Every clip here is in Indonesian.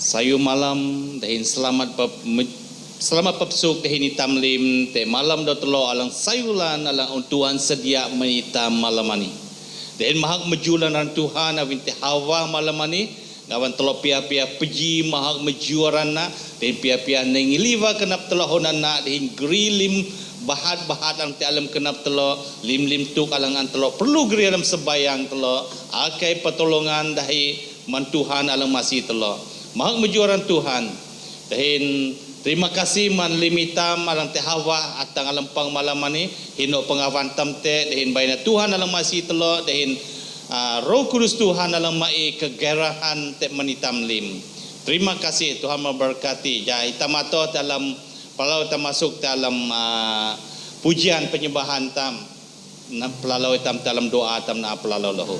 Sayu malam dahin selamat papsuk dahin itam lim te malam do telo alang sayulan alang Tuhan sedia menitam malamani. Dahin mahak mejulan ran Tuhan awin te hawa malamani ngawan telo pia-pia peji mahak mejuarana dahin pia-pia nengiliwa kenap telo honana dahin grilim bahat-bahat ang te alam kenap telo lim-lim tuk alang an telo perlu geri alam sebayang telo akai pertolongan dahi mantuhan alang masih telo. Mahak mejuaran Tuhan. Dahin terima kasih man limitam alang te hawa atang alam pang malamani hino pengawan tam te dahin bayna Tuhan alang masih telo dahin Roh Kudus Tuhan alang mai kegerahan te menitam lim. Terima kasih Tuhan memberkati. Ja itamato dalam kalau kita masuk dalam pujian penyembahan tam pelalau tam dalam doa tam na pelalau lahu.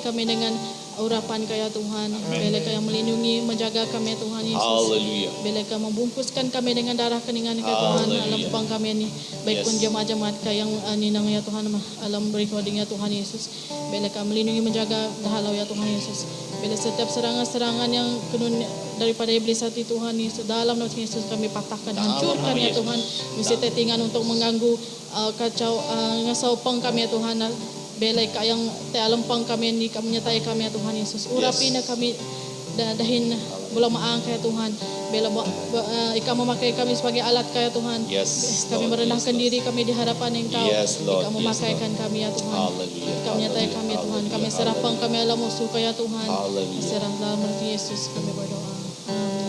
Kami dengan urapan Kaya Tuhan, bila Kaya melindungi, menjaga kami Tuhan Yesus. Haleluya. Bila Kaya membungkuskan kami dengan darah keningan Kaya Tuhan, alam pang kami ini, baik pun jemaat-jemaat Kaya yang ninang ya Tuhan, alam recording ya Tuhan Yesus. Bila Kaya melindungi, menjaga dahalau ya Tuhan Yesus. Bila setiap serangan-serangan yang kenun daripada iblis hati Tuhan Yesus, dalam nama Yesus kami patahkan, hancurkan ya Tuhan. Mesti tetingan untuk mengganggu kacau ngasau pang kami ya Tuhan. Belai kayang te alampang kami ni kami nyatai kami ya Tuhan Yesus. Urapi na kami dahin Bulan maang kaya Tuhan. Bila Ika memakai kami sebagai alat kaya Tuhan. Yes, Kami Lord. merendahkan Yes, diri kami di hadapan Engkau. Yes, Lord. Ika memakaikan kami ya Tuhan. Hallelujah. Ika menyertai kami ya Tuhan. Kami serahkan kami alam musuh kaya Tuhan. Hallelujah. Serah dalam nama Yesus kami berdoa.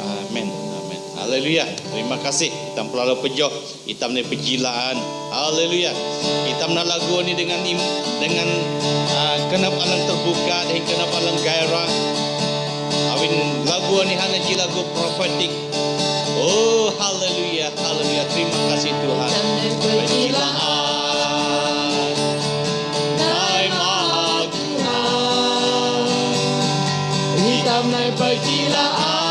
Amin. Amin. Haleluya. Terima kasih. Kita pelalu pejoh. Kita ni pejilaan. Haleluya. Kita nak lagu ni dengan kenapa alang terbuka dan kenapa alang gairah. Awin lagu ni hanya ji lagu profetik. Oh, haleluya. Haleluya. Terima kasih Tuhan. Pejilaan. Hai Maha Tuhan. Hitam naik pejilaan.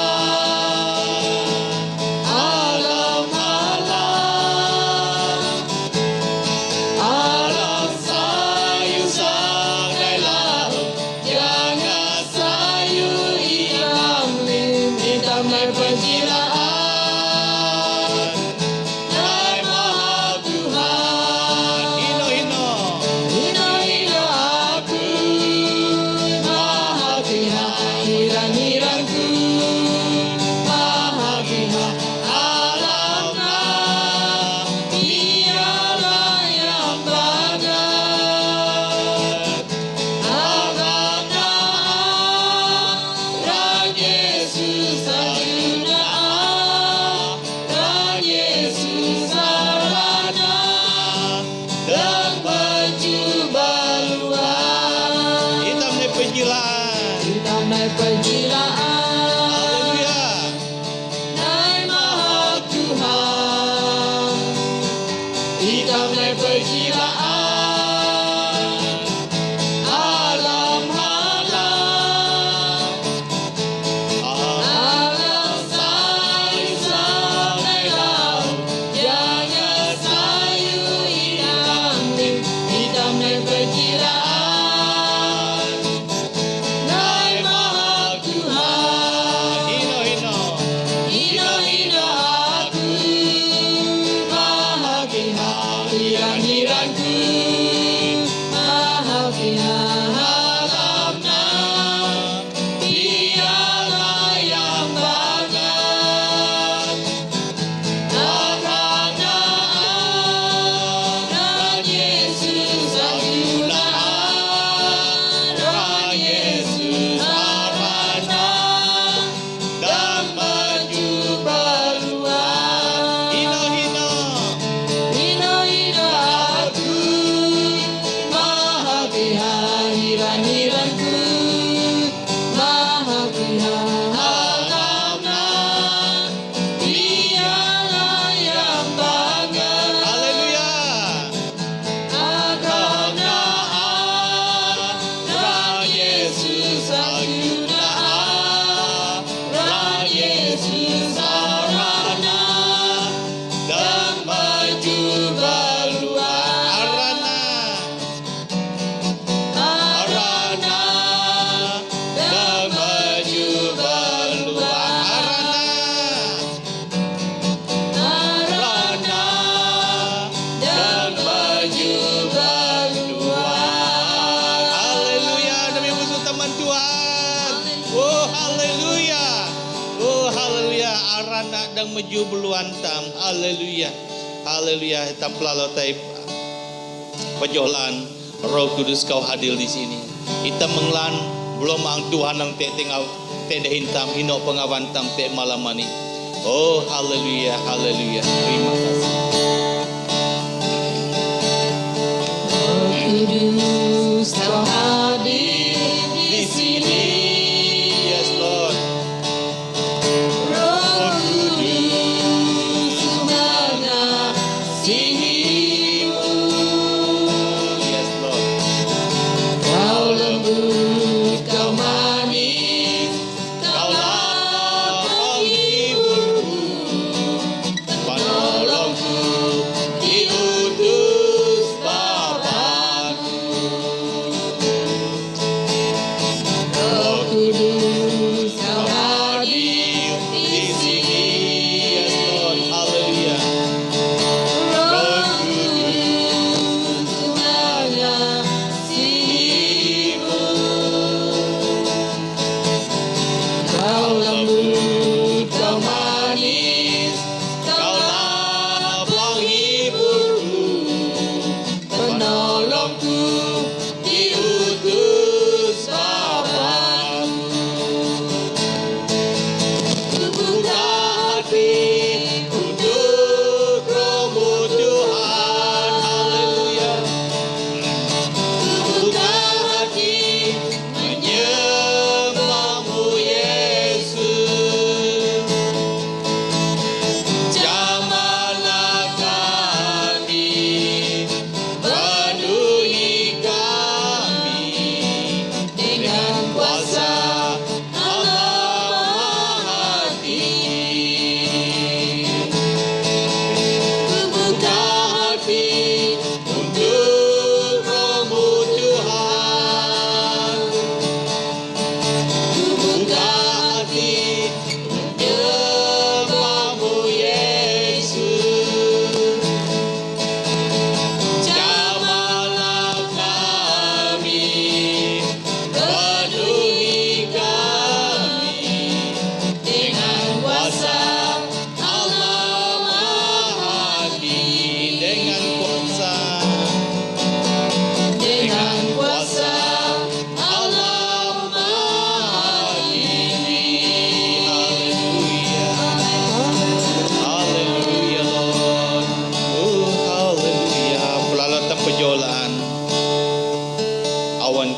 Meju beluantam, haleluya, haleluya. Tamplah lotai pejolan Roh Kudus kau hadir di sini. Kita menglan belum ang Tuhan ang te tinggal te dahintam hino pengawantam te malam ini. Oh haleluya, haleluya. Terima kasih. Roh Kudus kau hadir di sini. Yes Lord.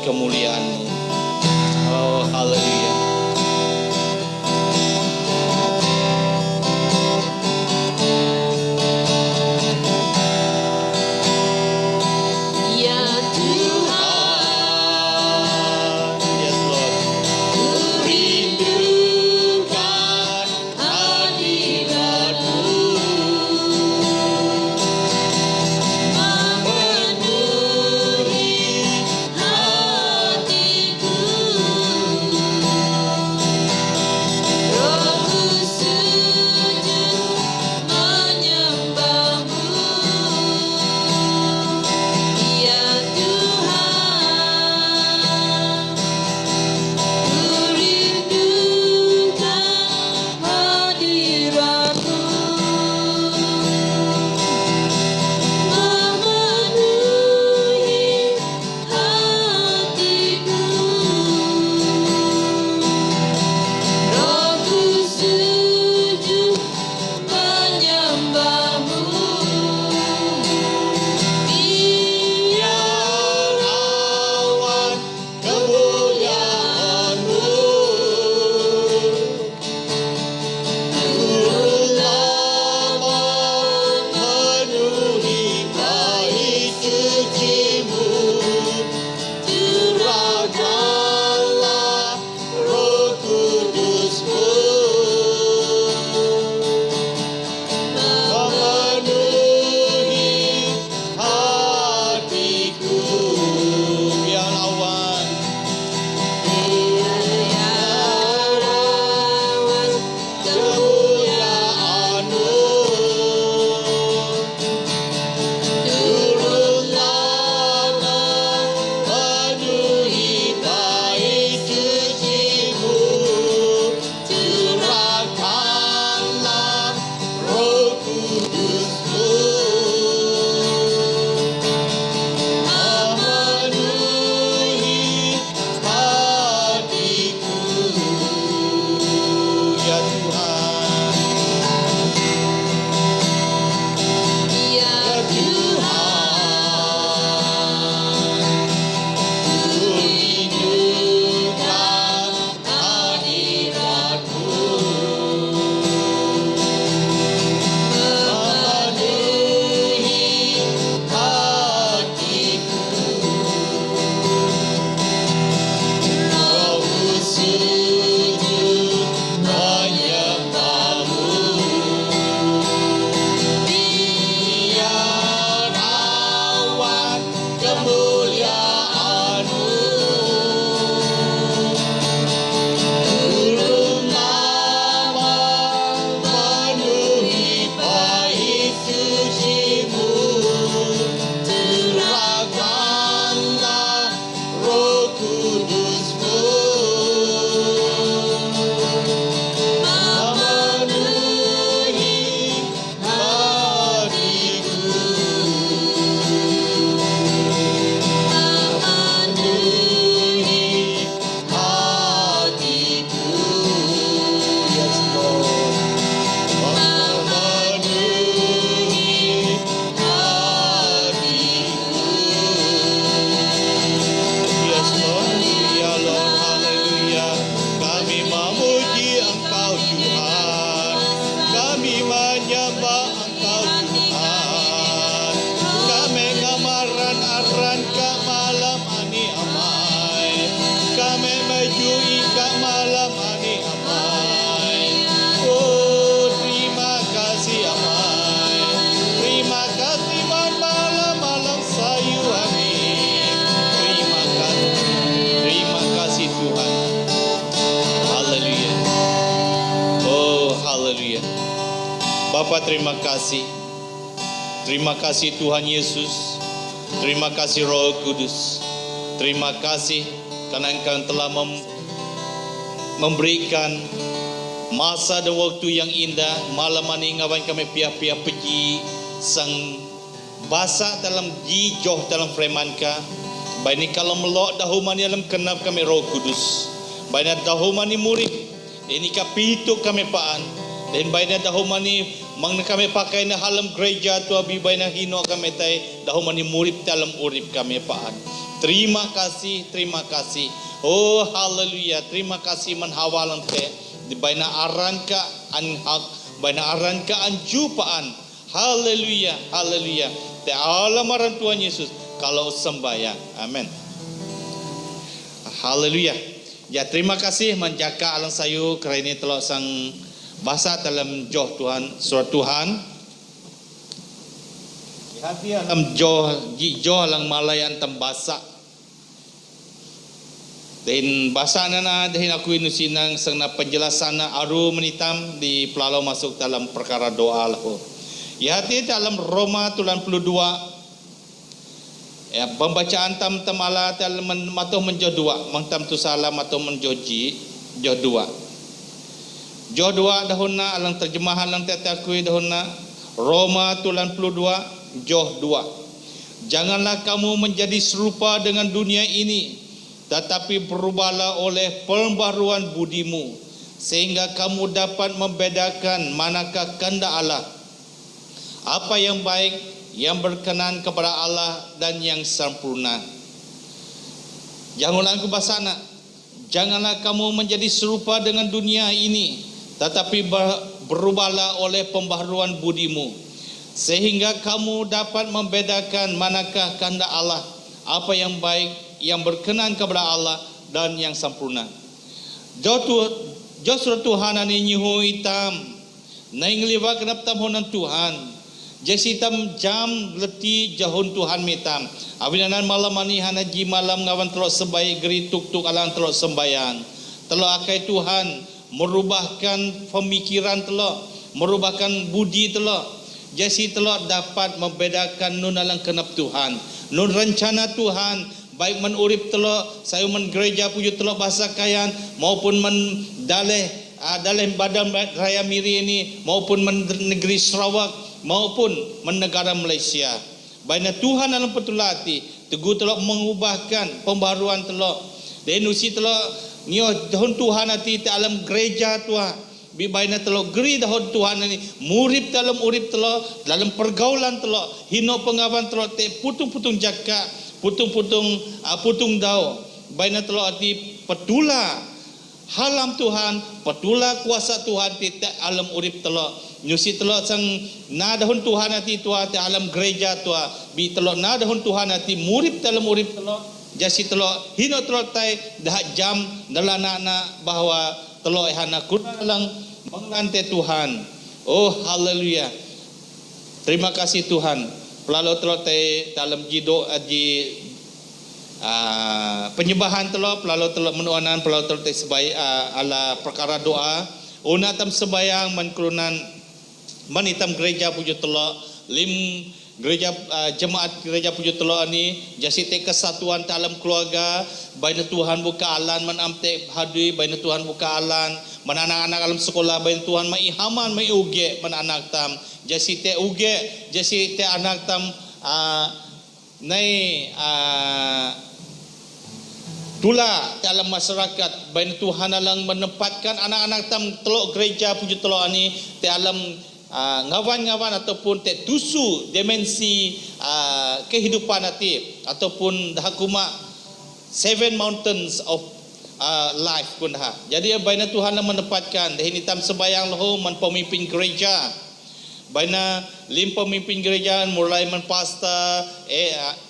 kemuliaan-Mu. Oh, haleluya. Ya Tuhan, Yes, Lord. ku rindukan hadirat-Mu, memenuhi hatiku. Rohku sujud menyembah-Mu. Ya Tuhan, ku rindukan hadirat-Mu, memenuhi hatiku. Rohku sujud menyembah-Mu. Biar awan kemuliaan-Mu turunlah memenuhi bait suci-Mu. Curahkanlah Roh Kudus-Mu, memenuhi hatiku. Biar awan kemuliaan-Mu turunlah memenuhi bait suci-Mu. Curahkanlah Roh Kudus-Mu, memenuhi hatiku. Ya Tuhan, ya Tuhan, ku rindukan hadirat-Mu, memenuhi hatiku. Rohku sujud menyembah-Mu. Biar awan kemuliaan-Mu turunlah memenuhi bait suci-Mu. Curahkanlah Roh Kudus-Mu, memenuhi hatiku. Memenuhi hatiku. Yes, Lord. Memenuhi hatiku. Yes, Lord. Ya Lord, haleluya. Kami memuji Engkau Tuhan, kami menyembah Engkau Tuhan. Kami ngamaran aran ka malam ani amai, kami majui ka malam ani amai. Oh, terima kasih amai, terima kasih malam sayu ami. Terima kasih Tuhan. Haleluya. Oh, haleluya. Bapa, terima kasih. Terima kasih Tuhan Yesus. Terima kasih Roh Kudus. Terima kasih karena Engkau telah memberikan masa dan waktu yang indah. Malam ini ngawan kami pihak-pihak puji sang basa dalam jijoh dalam firman-Ka. Baini kalau melok dahumani dalam kenap kami Roh Kudus. Baina dahumani murid. Ini kapitu kami paan. Dan baina dahumani mang kami pakai na halam gereja tu abi baina hino kami tay dahumani murid dalam urip kami paan. Terima kasih, terima kasih. Oh haleluya, terima kasih menhawalan te di baina aran ka anhak, baina aran ka anjupaan. Haleluya, haleluya. Te alam aran Tuhan Yesus kalau sembahyang. Amin. Haleluya. Ya terima kasih menjaga alang sayu kerana ini telah sang bahasa dalam joh Tuhan, surat Tuhan. Hati alam joh alang malayan tambasa. Dan bahasa nana dahin aku inusinang sang na penjelasan na aru menitam di pelalau masuk dalam perkara doa lahu. Ya hati dalam Roma tulan 22. Ya pembacaan tam ala dalam matuh menjoh dua, mangtam tu salah matuh menjoji joh dua. Joh dua dahuna alang terjemahan lang tetakui dahuna Roma tulan 22 Joh 2. Janganlah kamu menjadi serupa dengan dunia ini, tetapi berubahlah oleh pembaharuan budimu, sehingga kamu dapat membedakan manakah kehendak Allah, apa yang baik, yang berkenan kepada Allah dan yang sempurna. Janganlah aku basana. Janganlah kamu menjadi serupa dengan dunia ini, tetapi berubahlah oleh pembaharuan budimu, sehingga kamu dapat membedakan manakah kehendak Allah, apa yang baik, yang berkenan kepada Allah dan yang sempurna. Justru Tuhan ani nyihu hitam, naingliwa kenap tamhonan Tuhan. Jesi tam jam leti jahun Tuhan mitam. Abinanan malam ani hanaji malam ngawan telok sebaik geri tuk alang telok sembayang. Telok akai Tuhan merubahkan pemikiran telok, merubahkan budi telok. Jesi telok dapat membedakan nun alang kenap Tuhan, nun rencana Tuhan, baik menurip telok, sayu men gereja puju telok bahasa kayan, maupun men daleh badan raya miri ini, maupun men negeri Sarawak, maupun men negara Malaysia. Baina Tuhan dalam petulati, teguh telok mengubahkan pembaharuan telok. Dan usi telok nyo dahun Tuhan hati dalam gereja Tuhan. Bibaina telok geri dahon Tuhan ini murip dalam urip telok, dalam pergaulan telok, hino pengawan telok te putung-putung jaka, putung dau. Baina telok ati petula halam Tuhan, petula kuasa Tuhan ti alam urip telok. Nyusi telok sang na dahon Tuhan ati tua ti alam gereja tua, bi telok na dahon Tuhan ati murip dalam urip telok. Jasi telok hino telok tai dah jam dalanana bahwa telok hana kurang mengantai Tuhan. Oh haleluya. Terima kasih Tuhan. Pelalu telok te dalam jido aji penyembahan telok, pelalu telok menuanan, pelalu telok te sebaik ala perkara doa. Una tam sebayang menkrunan manitam gereja puju telok lim gereja jemaat gereja puju telok ani jasi te kesatuan dalam keluarga, baina Tuhan buka alan menamte hadui, baina Tuhan buka alan anak-anak dalam sekolah, baina Tuhan mai haman mai uge anak tam jasi te uge jasi te anak tam nai tula dalam masyarakat, baina Tuhan alang menempatkan anak-anak tam telok gereja puju telok ani te alam ngawan-ngawan ataupun te tusu dimensi kehidupan hati ataupun dahakuma 7 mountains of life pun dah. Jadi baina Tuhan menempatkan dah hitam sembayang lahu man pemimpin gereja. Baina lim pemimpin gereja mulai man pastor,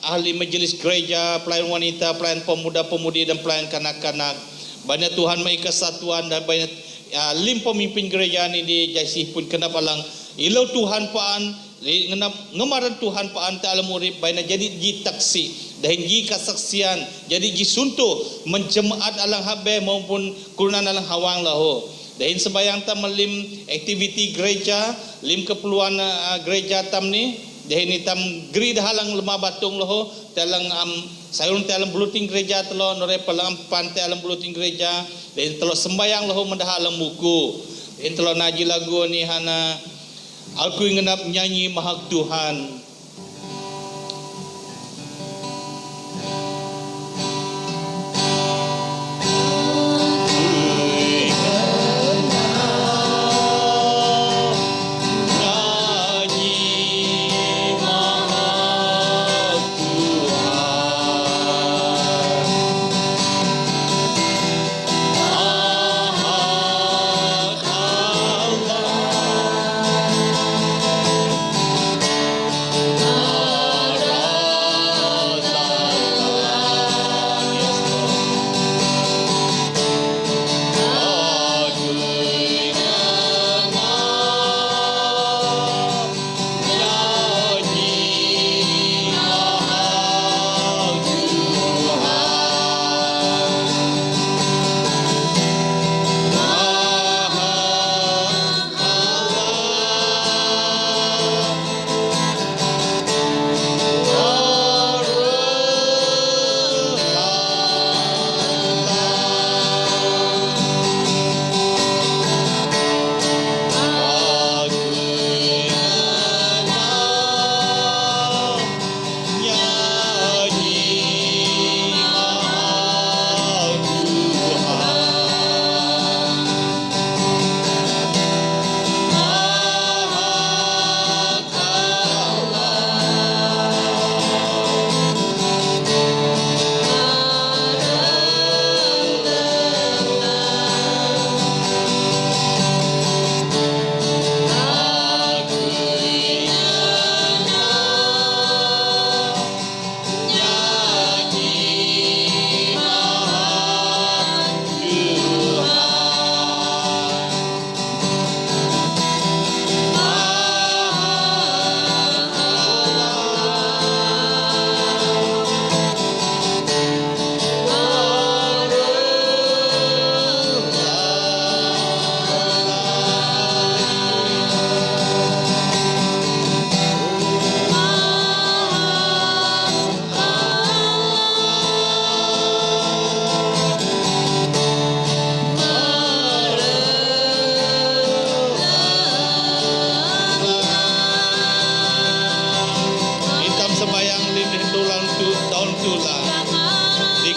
ahli majlis gereja, pelayan wanita, pelayan pemuda-pemudi dan pelayan kanak-kanak. Baina Tuhan mai kesatuan dan baina lim pemimpin gereja ini di jasih pun kena palang ilau Tuhan paan ngemaran Tuhan paan ta alam urip baina jadi ji taksi dahin ji kesaksian jadi ji suntuh menjemaat alang habe maupun kurunan alang hawang lahu dahin sembayang tam lim aktiviti gereja lim keperluan gereja tam ni dahin tam geri dahalang lemah batung lahu dalang sayun dalam buluting gereja telo nore palang pantai alam buluting gereja dan telo sembayang lahu mendah alam buku dan telo naji lagu ni hana aku ngenap nyanyi mahak Tuhan. Nyanyi, nyanyi, mahak Tuhan.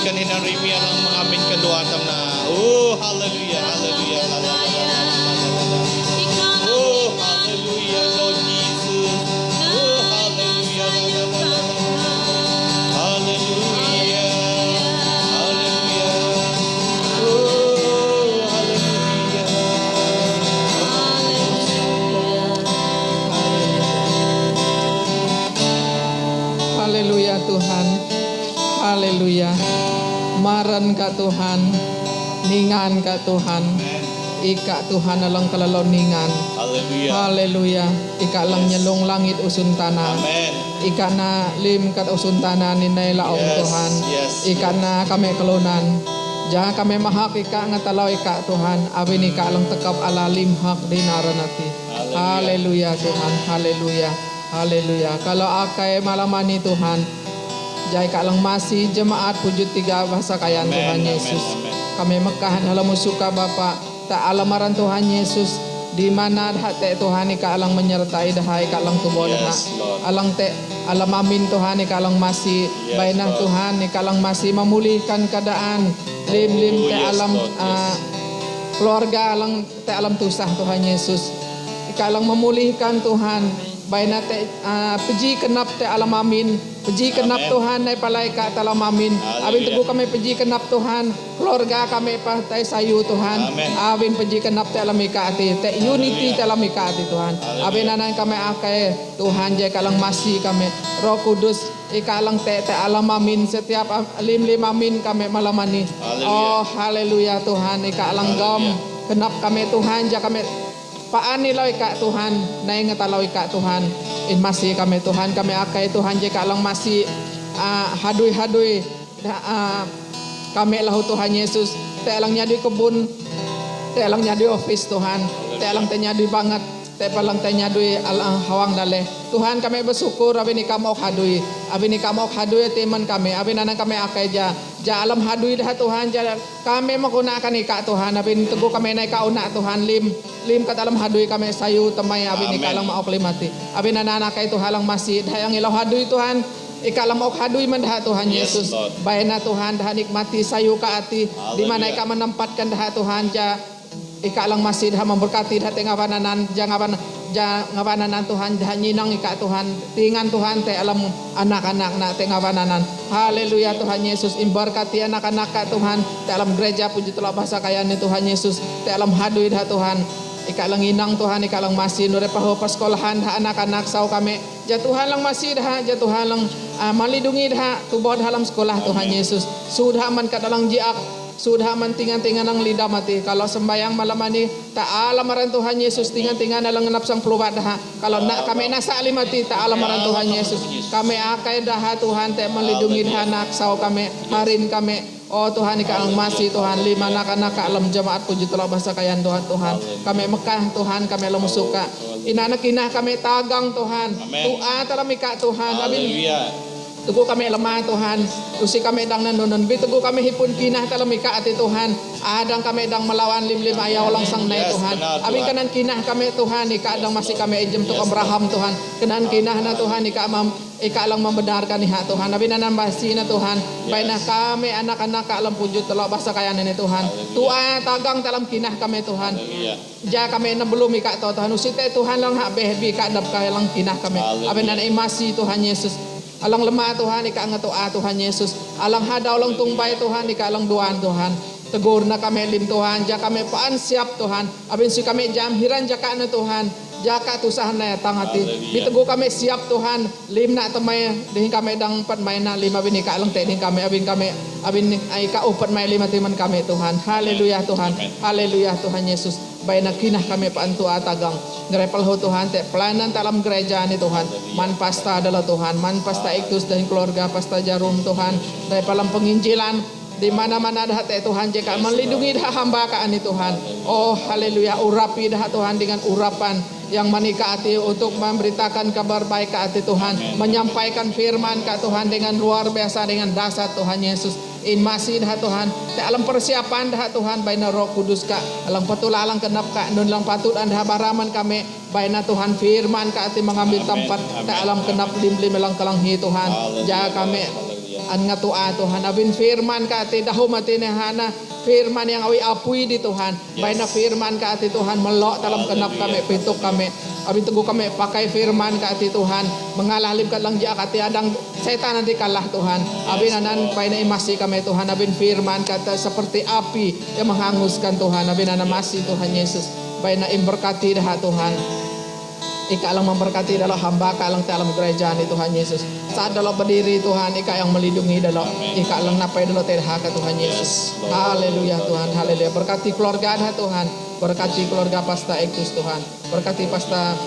ikan hinang rimi alang mengamin kedua tamna. Oh, haleluya, haleluya, haleluya. Oh, haleluya, Lord Jesus. Oh, haleluya, haleluya, haleluya. Oh, haleluya. Haleluya Tuhan. Haleluya. Maran ka Tuhan. Ningan ka Tuhan. Ika Tuhan alang kalalon ningan. Haleluya. Haleluya. Ika lang nyelong langit usun tanah. Amen. Ika na lim kat usun tanah ninay laong Yes, Tuhan. yes, Ika na kami kelunan. Jangan kami mahak ika ngatalaw ika Tuhan. Abin ika lang tekap alalim hak dinaranati. Haleluya Tuhan. Haleluya. Haleluya. Kalau akai malamani Tuhan, jai ka lang masih jemaat pujud tiga bahasa kayan Amen, Tuhan amen, Yesus. amen. Kami mekahan alam suka Bapa, tak alamaran Tuhan Yesus di mana hati Tuhan ika alang menyertai dahai ka lang tubo dah. Yes, Lord. Alang te alam amin Tuhan ika alang masih Yes, bainah Lord. Tuhan ika alang masih memulihkan keadaan lim te yes, alam Lord, yes. keluarga alang te alam tusah Tuhan Yesus. Ika alang memulihkan Tuhan. Baina te peji kenap te alam amin. Peji kenap Amen. Tuhan nai palai ka te alam amin. Abin tebu kami peji kenap Tuhan. Keluarga kami pa te sayu Tuhan. Amen. Abin peji kenap te alam ika ati. Te unity Hallelujah. te alam ika ati Tuhan. Hallelujah. Abin anan kami akai Tuhan jai kalang masih kami. Roh Kudus ika alang te alam amin. Setiap lim amin kami malamani. Hallelujah. Oh haleluya Tuhan ika alang gam. Hallelujah. Kenap kami Tuhan ja kami paani lawi ka Tuhan, naing ngalawi ka Tuhan. In masih kami Tuhan, kami akai Tuhan jika lang masih hadui-hadui kami lahu Tuhan Yesus. Te lang nyadi kebun, te lang nyadi office Tuhan, te lang te nyadi banget, te palang te nyadi alang hawang dale. Tuhan kami bersyukur abin ni kamu hadui, abin ni kamu hadui teman kami, abin anak kami akai ja alam hadui dah Tuhan ja kami menggunakan ika Tuhan abin teguh kami naik kauna Tuhan lim kat alam hadui kami sayu temai abin Amen. ika lang maok limati abin anak itu halang masih dah yang ilau hadui Tuhan ika lang maok hadui mendah Tuhan Yes, Yesus Lord. baina Tuhan dah nikmati sayu ka ati di mana ika menempatkan dah Tuhan ja ika lang masih dah memberkati dah tengawananan jangan ngawananan Tuhan dah nyinang ika Tuhan tingan Tuhan te alam anak-anak na te ngawananan haleluya Tuhan Yesus imberkati anak-anak ka Tuhan te alam gereja puji telah bahasa kayaan ni Tuhan Yesus te alam hadui dah Tuhan ika lang inang Tuhan ika lang masih nure paho paskolahan dah anak-anak sau kami ja Tuhan lang masih dah ja Tuhan lang malidungi dah tubuh dalam sekolah Tuhan Yesus sudah man ka dalang jiak sudah mantingan-tingan ang lidah mati. Kalau sembayang malam ini tak alamaran Tuhan Yesus tingan-tingan dalam ngenap sang peluat dah. Kalau nak kami nasa mati tak alamaran Tuhan Yesus. Kami akai dah Tuhan tak melindungi dah anak sau kami harin kami. Oh Tuhan ika ang masih Tuhan lima anak-anak alam jemaat puji telah bahasa kayan Tuhan Tuhan. Kami Mekah Tuhan kami alam suka. Inanak inah kami tagang Tuhan. Amen. Tua talam ika Tuhan. Amin. Haleluya. Teguh kami lemah Tuhan. Usi kami dang nanunan. Teguh kami hipun kinah dalam ika ati Tuhan. Adang kami dang melawan lim-lim ayaw lang sang nay Yes, Tuhan. benar, Abin Tuhan. kanan kinah kami Tuhan. Ika dang masih kami ejem tu Abraham Tuhan. Kenan kinah na Tuhan. Ika lang membenarkan iha Tuhan. Abin nanan basi na Tuhan. Baik na kami anak-anak ka alam pujud telok basa kayanan ni Tuhan. Tua tagang dalam kinah kami Tuhan. Haleluya. Ja kami na belum ika to Tuhan. Usite Tuhan lang ha behbi ka dap ka lang kinah kami. Haleluya. Abin nanan imasi Tuhan Yesus. Alang lemah Tuhan, ika ang atoa Tuhan Yesus. Alang hadaw lang tumbay Tuhan, ika alang duan Tuhan. Tegur na kami lim Tuhan, ja kami paan siap Tuhan. Abin si kami jam hiran jaka na Tuhan. Jaka tusahan na tangati. Hallelujah. Bitegur kami siap Tuhan. Lim na tamay, dihin kami dang patmay na lima abin ika alang tenin kami. Abin ay ka upat may lima timan kami Tuhan. Haleluya Tuhan. Amen. Haleluya Tuhan Yesus. Baik na kinah kami paantu atagang. Ngerepal ho Tuhan te pelayanan dalam gereja ni Tuhan. Man pasta adalah Tuhan. Man pasta iktus dan keluarga pasta jarum Tuhan. Dari palam penginjilan di mana-mana dah te Tuhan jika melindungi dah hamba kaan ni Tuhan. Oh haleluya urapi dah Tuhan dengan urapan yang menikati untuk memberitakan kabar baik ke hati Tuhan, menyampaikan firman ke Tuhan dengan luar biasa dengan dasar Tuhan Yesus. In masih dah Tuhan, te alam persiapan dah Tuhan baina Roh Kudus ka, alang patula alang kenap ka, nun lang patut anda baraman kami baina Tuhan firman ka ati mengambil Amen. tempat, te Amen. alam kenap lim-lim lang kalanghi Tuhan. Hallelujah. Jaga kami Hallelujah. an nga tua Tuhan abin firman ka ati dahom ati nehana firman yang awi apui di Tuhan bay na firman ka ati Tuhan melok dalam kenap kami pintuk kami abin teguh kami pakai firman ka ati Tuhan mengalah lim lang jak ati adang setan nanti kalah Tuhan abin anan bay na imasi kami Tuhan abin firman kata seperti api yang menghanguskan Tuhan abin anan masih Tuhan Yesus bay na imberkati dah Tuhan Ika lang memberkati dalam hamba Ika lang dalam gereja ni Tuhan Yesus. Saat dalam berdiri Tuhan Ika yang melindungi dalam Ika lang napai dalam terhaka Tuhan Yesus. Haleluya Tuhan, haleluya. Berkati keluarga dah Tuhan. Berkati keluarga Pasta Ektus Tuhan. Berkati Pasta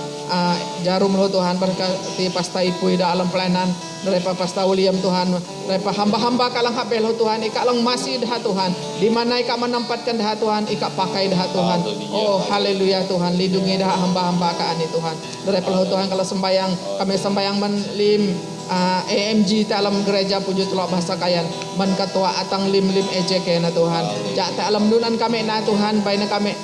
Jarum lo Tuhan. Berkati Pasta Ipui dalam pelayanan. Dari Pasta William Tuhan. Dari hamba-hamba Ika lang hapel lo Tuhan. Ika lang masih dah Tuhan. Di mana Ika menempatkan dah Tuhan. Ika pakai dah Tuhan. Oh haleluya Tuhan. Lindungi dah hamba-hamba Ika ni Tuhan. Dari peluh Tuhan kalau sembayang kami sembayang menlim AMG dalam gereja puji telok bahasa kayan men ketua atang lim EJK na Tuhan jak ta alam nunan kami na Tuhan baina kami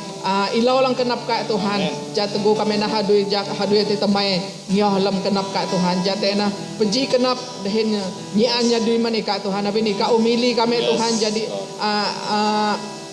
ilaw lang kenap ka Tuhan jak teguh kami na hadui jak hadui ti temai ngioh lam kenap ka Tuhan jak na peji kenap dehin nyianya dui man ika Tuhan abin ika umili kami Tuhan jadi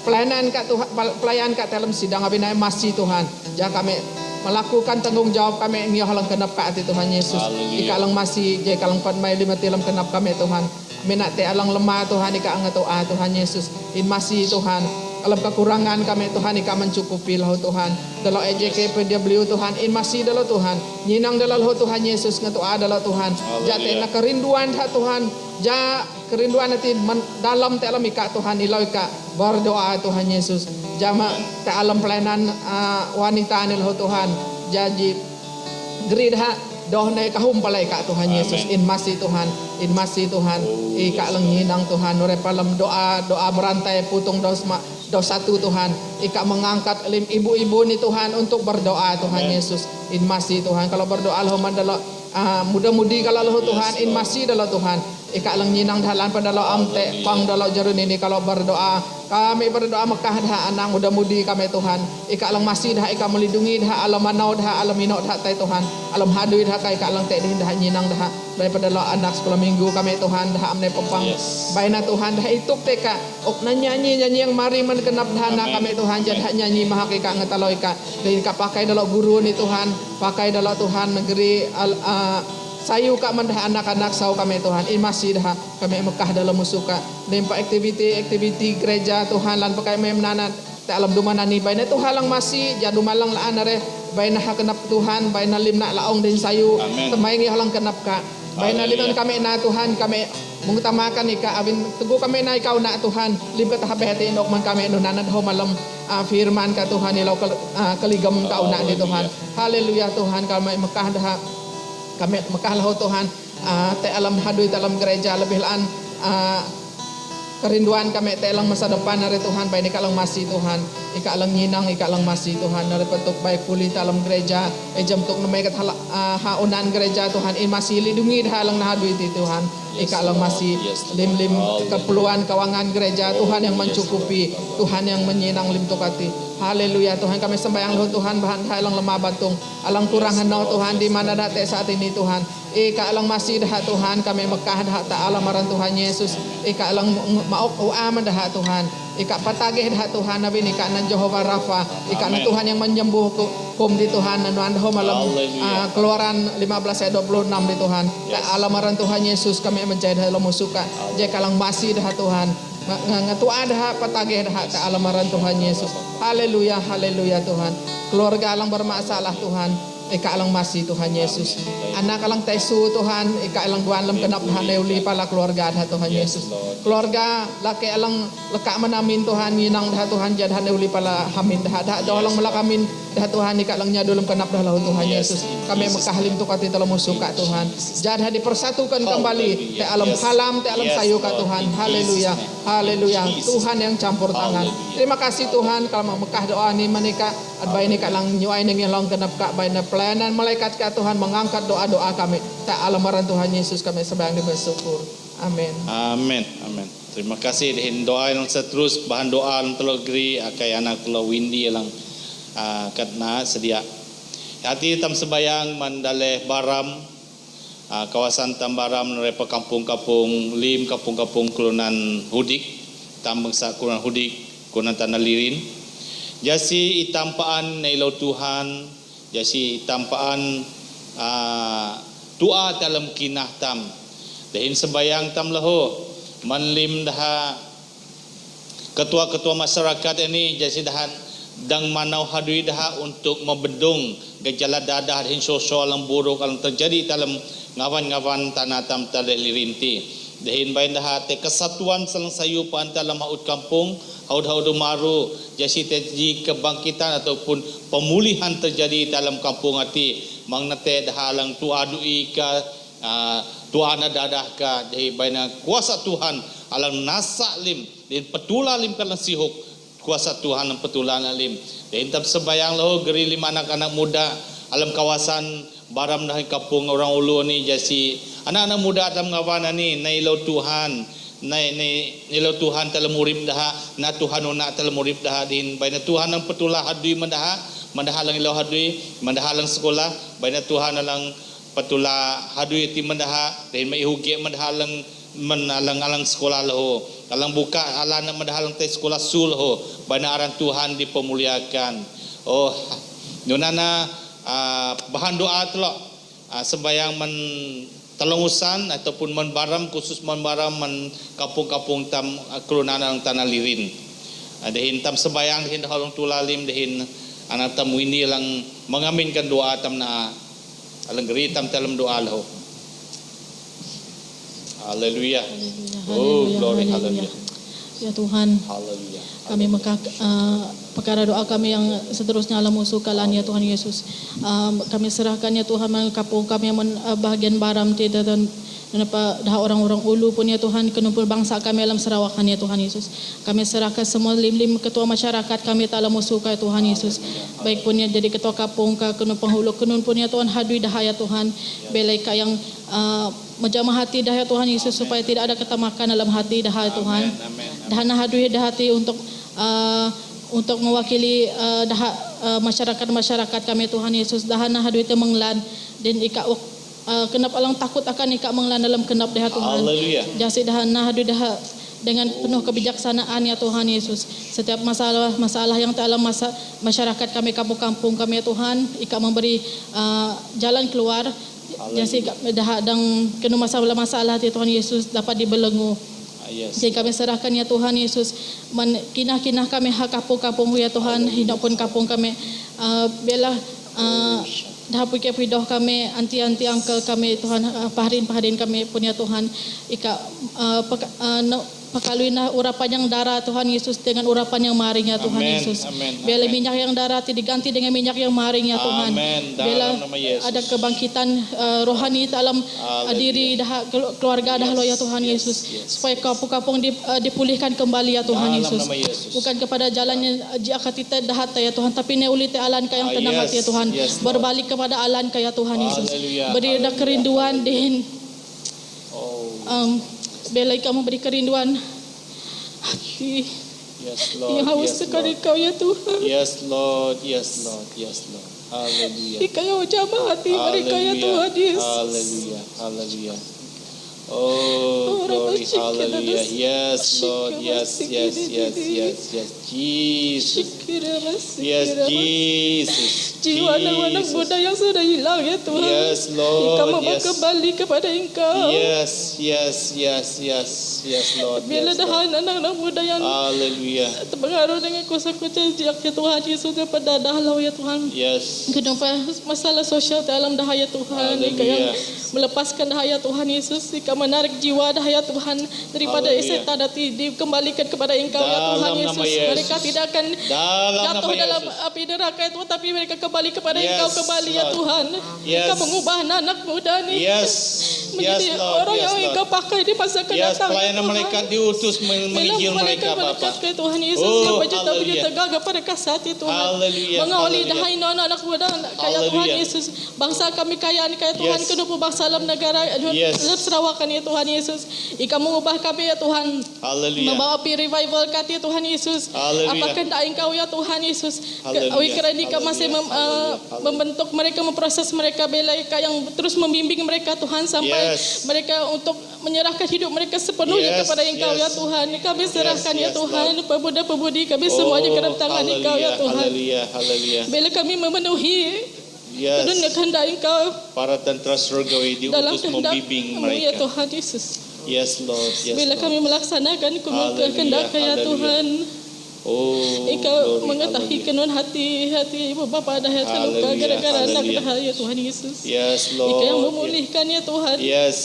pelayanan ka Tuhan pelayan ka dalam sidang abin masih Tuhan jak kami melakukan tanggung jawab kami ngioh lang kenap ka ati Tuhan Yesus ika lang masih jay kalang padmay lima tilam kenap kami Tuhan minate alang lemah Tuhan ika ang atoa Tuhan Yesus in masih Tuhan alam kekurangan kami Tuhan ika mencukupi lahu Tuhan dalam EJK PW Tuhan in masih dalam Tuhan nyinang dalam lahu Tuhan Yesus ngatoa dalam Tuhan jate na kerinduan ha Tuhan ja kerinduan ati dalam te alam ika Tuhan ilaw ika berdoa Tuhan Yesus jama te alam pelayanan wanita ni lahu Tuhan jadi geridha doh na kahum palay ka Tuhan Yesus in masih Tuhan ika lang nyinang Tuhan ore palam doa berantai putung daw satu Tuhan ika mengangkat lim ibu-ibu ni Tuhan untuk berdoa Tuhan Yesus in masih Tuhan kalau berdoa lahu mandalo mudah-mudi kalau lahu Tuhan in masih dalam Tuhan ika lang nyinang dalan padalo amte pang dalau jarun ini kalau berdoa kami berdoa Mekah dah anang mudah-mudi kami Tuhan ika lang masih dah ika melindungi dah alam manau dah alam minau dah tai Tuhan alam hadui dah ika lang te dah nyinang dah daripada lo anak 10 minggu kami Tuhan dah amne pempang baina Tuhan dah ituk teka ok nyanyi yang mari menkenap dana kami Tuhan jadah nyanyi mahak ika ngetalo ika dan ika pakai dalam guru ni Tuhan pakai dalam Tuhan negeri sayu ka mandah anak-anak sau kami Tuhan in masih dah kami Mekah dalam musuka nempa aktiviti gereja Tuhan lan pakai memnanan ta alam dumanani baina Tuhan lang masih jadu malang laan are baina hakenap Tuhan baina limna laong din sayu temay ngi halang kenap ka baina linon kami na Tuhan kami mengutamakan ika abin teguh kami na ikaw na Tuhan lim ka tahabete inok man kami no nanad ho malam firman ka Tuhan ilaw kaligam ka una ni Tuhan haleluya Tuhan kami Mekah dah kami Mekah lahu Tuhan te alam hadui dalam gereja lebih laan kerinduan kami te alang masa depan hari Tuhan baik ika lang masih Tuhan ika lang nyinang ika lang masih Tuhan dari petuk baik pulih dalam gereja jam tuk namay kat haunan gereja Tuhan in masih lindungi halang na hadui ti Tuhan ika lang masih lim keperluan kawangan gereja Tuhan yang mencukupi Tuhan yang menyinang lim tukati haleluya Tuhan kami sembahyang lahu Tuhan bahan halang lemah batung alang kurang henau Tuhan di mana date saat ini Tuhan ika alang masih dah Tuhan kami Mekah dah ta alamaran Tuhan Yesus ika alang maok uaman dah Tuhan ika patagih dah Tuhan nabi ika nan Jehovah Rafa ika na Tuhan yang menyembuh kum di Tuhan nan anho malam keluaran 15 ayat 26 di Tuhan ta alamaran Tuhan Yesus kami menjadi dalam musuka je kalang masih dah Tuhan ngatua dah patagih dah ta alamaran Tuhan Yesus haleluya haleluya Tuhan keluarga alang bermasalah Tuhan ika alang masih Tuhan Yesus anak alang tesu Tuhan ika alang guan lam kenap haneuli pala keluarga dah Tuhan Yesus keluarga laki alang leka menamin Tuhan nginang dah Tuhan jad haneuli pala hamin dah dolang melakamin dah Tuhan ika alang nyadulum kenap dah lahu Tuhan Yesus kami Mekah lim tukati dalam musuka Tuhan jad dipersatukan kembali te alam halam te alam sayu ka Tuhan haleluya haleluya Tuhan yang campur tangan terima kasih Tuhan kalau Mekah doa ni menika adbai ni kalang nyuai ning long kenap ka baina pelayanan malaikat ka Tuhan mengangkat doa-doa kami ta alamaran Tuhan Yesus kami sembahyang bersyukur amin amin amin terima kasih dihin doa yang seterus bahan doa yang telogri akai anak telo Windy yang katna sedia hati tam sembahyang mandale baram kawasan Tambaram nerepa kampung-kampung lim kampung-kampung kelunan Hudik tambang sa kelunan Hudik kelunan Tanah Lirin jasi itampaan nailaw Tuhan jasi itampaan tua dalam kinah tam dahin sebayang tam laho manlim daha ketua-ketua masyarakat ini jasi dahan dang manau hadui daha untuk membendung gejala dadah dan sosial yang buruk yang terjadi dalam ngawan-ngawan tanah tam Tanah Lirinti dahin bain daha te kesatuan salang sayu pan dalam haud kampung haud maru jasi terjadi kebangkitan ataupun pemulihan terjadi dalam kampung hati mangnate daha lang tuadui ka tuana dadah ka dahi baina kuasa Tuhan alang nasalim dan petulalim kalang sihuk kuasa Tuhan dan petulalim dan tab sebayang lahu geri 5 anak-anak muda alam kawasan baram dah kampung orang ulu ni jasi anak-anak muda dalam ngawana ni nailau Tuhan nailau Tuhan dalam urip dah na Tuhan nak dalam urip dah din baina Tuhan ang petulah hadui mandah lang ilau hadui mandah lang sekolah baina Tuhan alang petulah hadui ti mandah dan mai huge mandah lang menalang-alang sekolah lahu alang buka alang mandah lang te sekolah sul ho baina aran Tuhan dipemuliakan oh nunana bahan doa telok sembayang men telongusan ataupun menbaram khusus menbaram men kampung-kampung tam kelunan Tanah Lirin dahin tam sembayang dahin halong tulalim dahin anak tam ini lang mengaminkan doa tam na alang geri tam dalam doa lahu haleluya oh glory haleluya ya Tuhan haleluya kami perkara doa kami yang seterusnya alam musuh kalan ya Tuhan Yesus kami serahkan ya Tuhan kampung kami yang bahagian baram tidak dan dah orang-orang ulu pun ya Tuhan kenumpul bangsa kami alam serawakan ya Tuhan Yesus kami serahkan semua lim-lim ketua masyarakat kami tak alam musuh ya Tuhan Yesus baik pun ya jadi ketua kampung ka kenun penghulu kenun pun ya Tuhan hadui dah ya Tuhan belai ka yang menjamah hati dah ya Tuhan Yesus supaya tidak ada ketamakan dalam hati dah ya Tuhan dah hadui dah hati untuk mewakili masyarakat kami Tuhan Yesus dahana hadui te menglan dan ika kenap alang takut akan ika menglan dalam kenap dah Tuhan jasi dahana hadui dah dengan penuh kebijaksanaan ya Tuhan Yesus setiap masalah yang dalam masyarakat kami kampung-kampung kami ya Tuhan ika memberi jalan keluar jasi dah dang kena masalah ya Tuhan Yesus dapat dibelenggu. Jadi kami serahkan ya Tuhan Yesus kinah-kinah kami hak kampung-kampung ya Tuhan hidup pun kampung kami bela dah puidoh kami anti-anti angkel kami Tuhan paharin kami pun ya Tuhan ika pakaluina urapan yang darah Tuhan Yesus dengan urapan yang maring ya Tuhan Yesus. Bela minyak yang darah diganti dengan minyak yang maring ya Tuhan. Bela ada kebangkitan rohani dalam diri dah keluarga dah lo ya Tuhan Yesus. Supaya kampung-kampung dipulihkan kembali ya Tuhan Yesus. Bukan kepada jalannya jiakatita dah ya Tuhan tapi neulite alan ka yang tenang hati ya Tuhan. Berbalik kepada alan ka ya Tuhan Yesus. Beri dah kerinduan din belai kamu beri kerinduan hati yang haus sekali kau ya Tuhan. Yes Lord, yes Lord, yes Lord. Haleluya. Kau jamah hati mereka ya Tuhan Yesus. Haleluya, haleluya. Oh, glory, hallelujah. Yes, Lord. Yes, yes, yes, yes, yes. Jesus. Yes, Jesus. Jiwa anak-anak muda yang sudah hilang ya Tuhan. Yes, Lord. Kamu Yes. kembali kepada Engkau. Yes, yes, yes, yes, yes, Lord. Bila Yes, dah Lord. anak-anak muda yang Hallelujah. terpengaruh dengan kuasa-kuasa ya Tuhan Yesus pada dahlau ya Tuhan. Yes. Kenapa masalah sosial dalam dahaya Tuhan Hallelujah. Ika yang melepaskan dahaya Tuhan Yesus Ika menarik jiwa dahaya Tuhan daripada Hallelujah. setan dan dikembalikan kepada Engkau ya Dalam Tuhan nama Yesus. Yesus. Mereka tidak akan Dalam jatuh nama dalam Yesus. api neraka itu tapi mereka kembali kepada Yes, Engkau kembali ya Lord. Tuhan. Yes. Engkau mengubah anak muda ni Yes. menjadi Yes, Lord. orang Yes, yang Lord. Engkau pakai di masa akan Yes, datang. pelayanan mereka diutus menginjil mereka Bapa. Tuhan Yesus Oh, yang berjuta haleluya. gagal pada kasih Tuhan. Haleluya, Mengawali haleluya. dahain anak muda kaya Tuhan Haleluya. Yesus. Bangsa kami kaya Tuhan Yes. kedua bangsa dalam negara Yes. dalam Serawakan ya Tuhan Yesus. Ika mengubah kami ya Tuhan. Haleluya. Membawa api revival kati ya Tuhan Yesus. Haleluya. Apa kehendak Engkau ya Tuhan Yesus. Haleluya. Kerana Ika masih Haleluya. membentuk mereka, memproses mereka, bela Ika yang terus membimbing mereka Tuhan sampai Yes. mereka untuk menyerahkan hidup mereka sepenuhnya Yes, kepada Engkau ya yes. Tuhan. Kami serahkan ya yes, Tuhan, pemuda-pemudi kami semuanya ke dalam tangan Engkau ya Tuhan. Haleluya, haleluya. Bila kami memenuhi Yes. kehendak Engkau Para tentara surgawi dalam diutus kehendak membimbing ya mereka. Tuhan Yesus. Yes, Lord. Yes, Bila Lord. kami melaksanakan Haleluya, kehendak ya haleluya. Tuhan. Oh, Engkau glory, mengetahui haleluya. kenun hati ibu bapa dah yang terluka Haleluya, gara-gara anak haleluya. dah ya Tuhan Yesus. Yes, Lord. Engkau yang memulihkan ya Tuhan. Yes.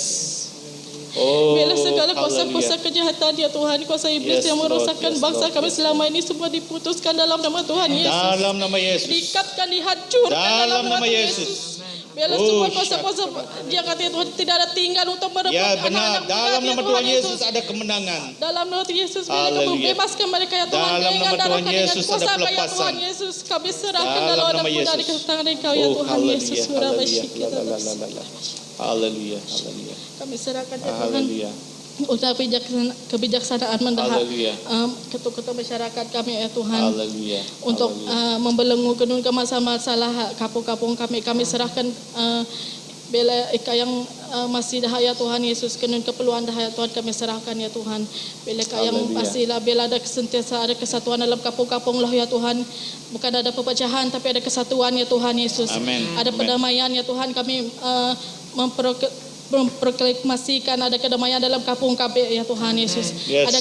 Oh, Bila segala haleluya. kuasa-kuasa kejahatan ya Tuhan, kuasa iblis Yes, yang Lord. merosakkan Yes, bangsa Lord. kami Yes, selama ini semua diputuskan dalam nama Tuhan Yesus. Dalam nama Yesus. Diikatkan, dihancurkan Dalam nama Tuhan Yesus. Bila Oh, semua kuasa-kuasa dia kata ya Tuhan tidak ada tinggal untuk merebut Ya, benar. anak-anak muda Dalam ya nama Tuhan Yesus ada kemenangan. Dalam nama Tuhan Yesus, bila kamu Haleluya. bebaskan mereka ya Tuhan, Dalam dengan nama darah Tuhan dengan Yesus kuasa ada ya pelepasan. Tuhan Yesus, kami serahkan Dalam dalam anak nama muda di Yesus. tangan Engkau ya Oh, Tuhan haleluya, Yesus. haleluya, haleluya, haleluya, haleluya, Kami serahkan ya Tuhan haleluya, untuk kebijaksanaan mendahak Haleluya. ketua-ketua masyarakat kami ya Tuhan. haleluya, Untuk haleluya. membelenggu kenun ke masalah kampung-kampung kami serahkan bela ika yang masih dahaya Tuhan Yesus kenun keperluan dahaya Tuhan kami serahkan ya Tuhan. Bela ika yang Haleluya. pastilah bela ada sentiasa ada kesatuan dalam kampung-kampung lah ya Tuhan. Bukan ada pepecahan tapi ada kesatuan ya Tuhan Yesus. Amin. Ada Amin. perdamaian ya Tuhan, kami memproklamasikan ada kedamaian dalam kampung kami ya Tuhan Yesus. Yes.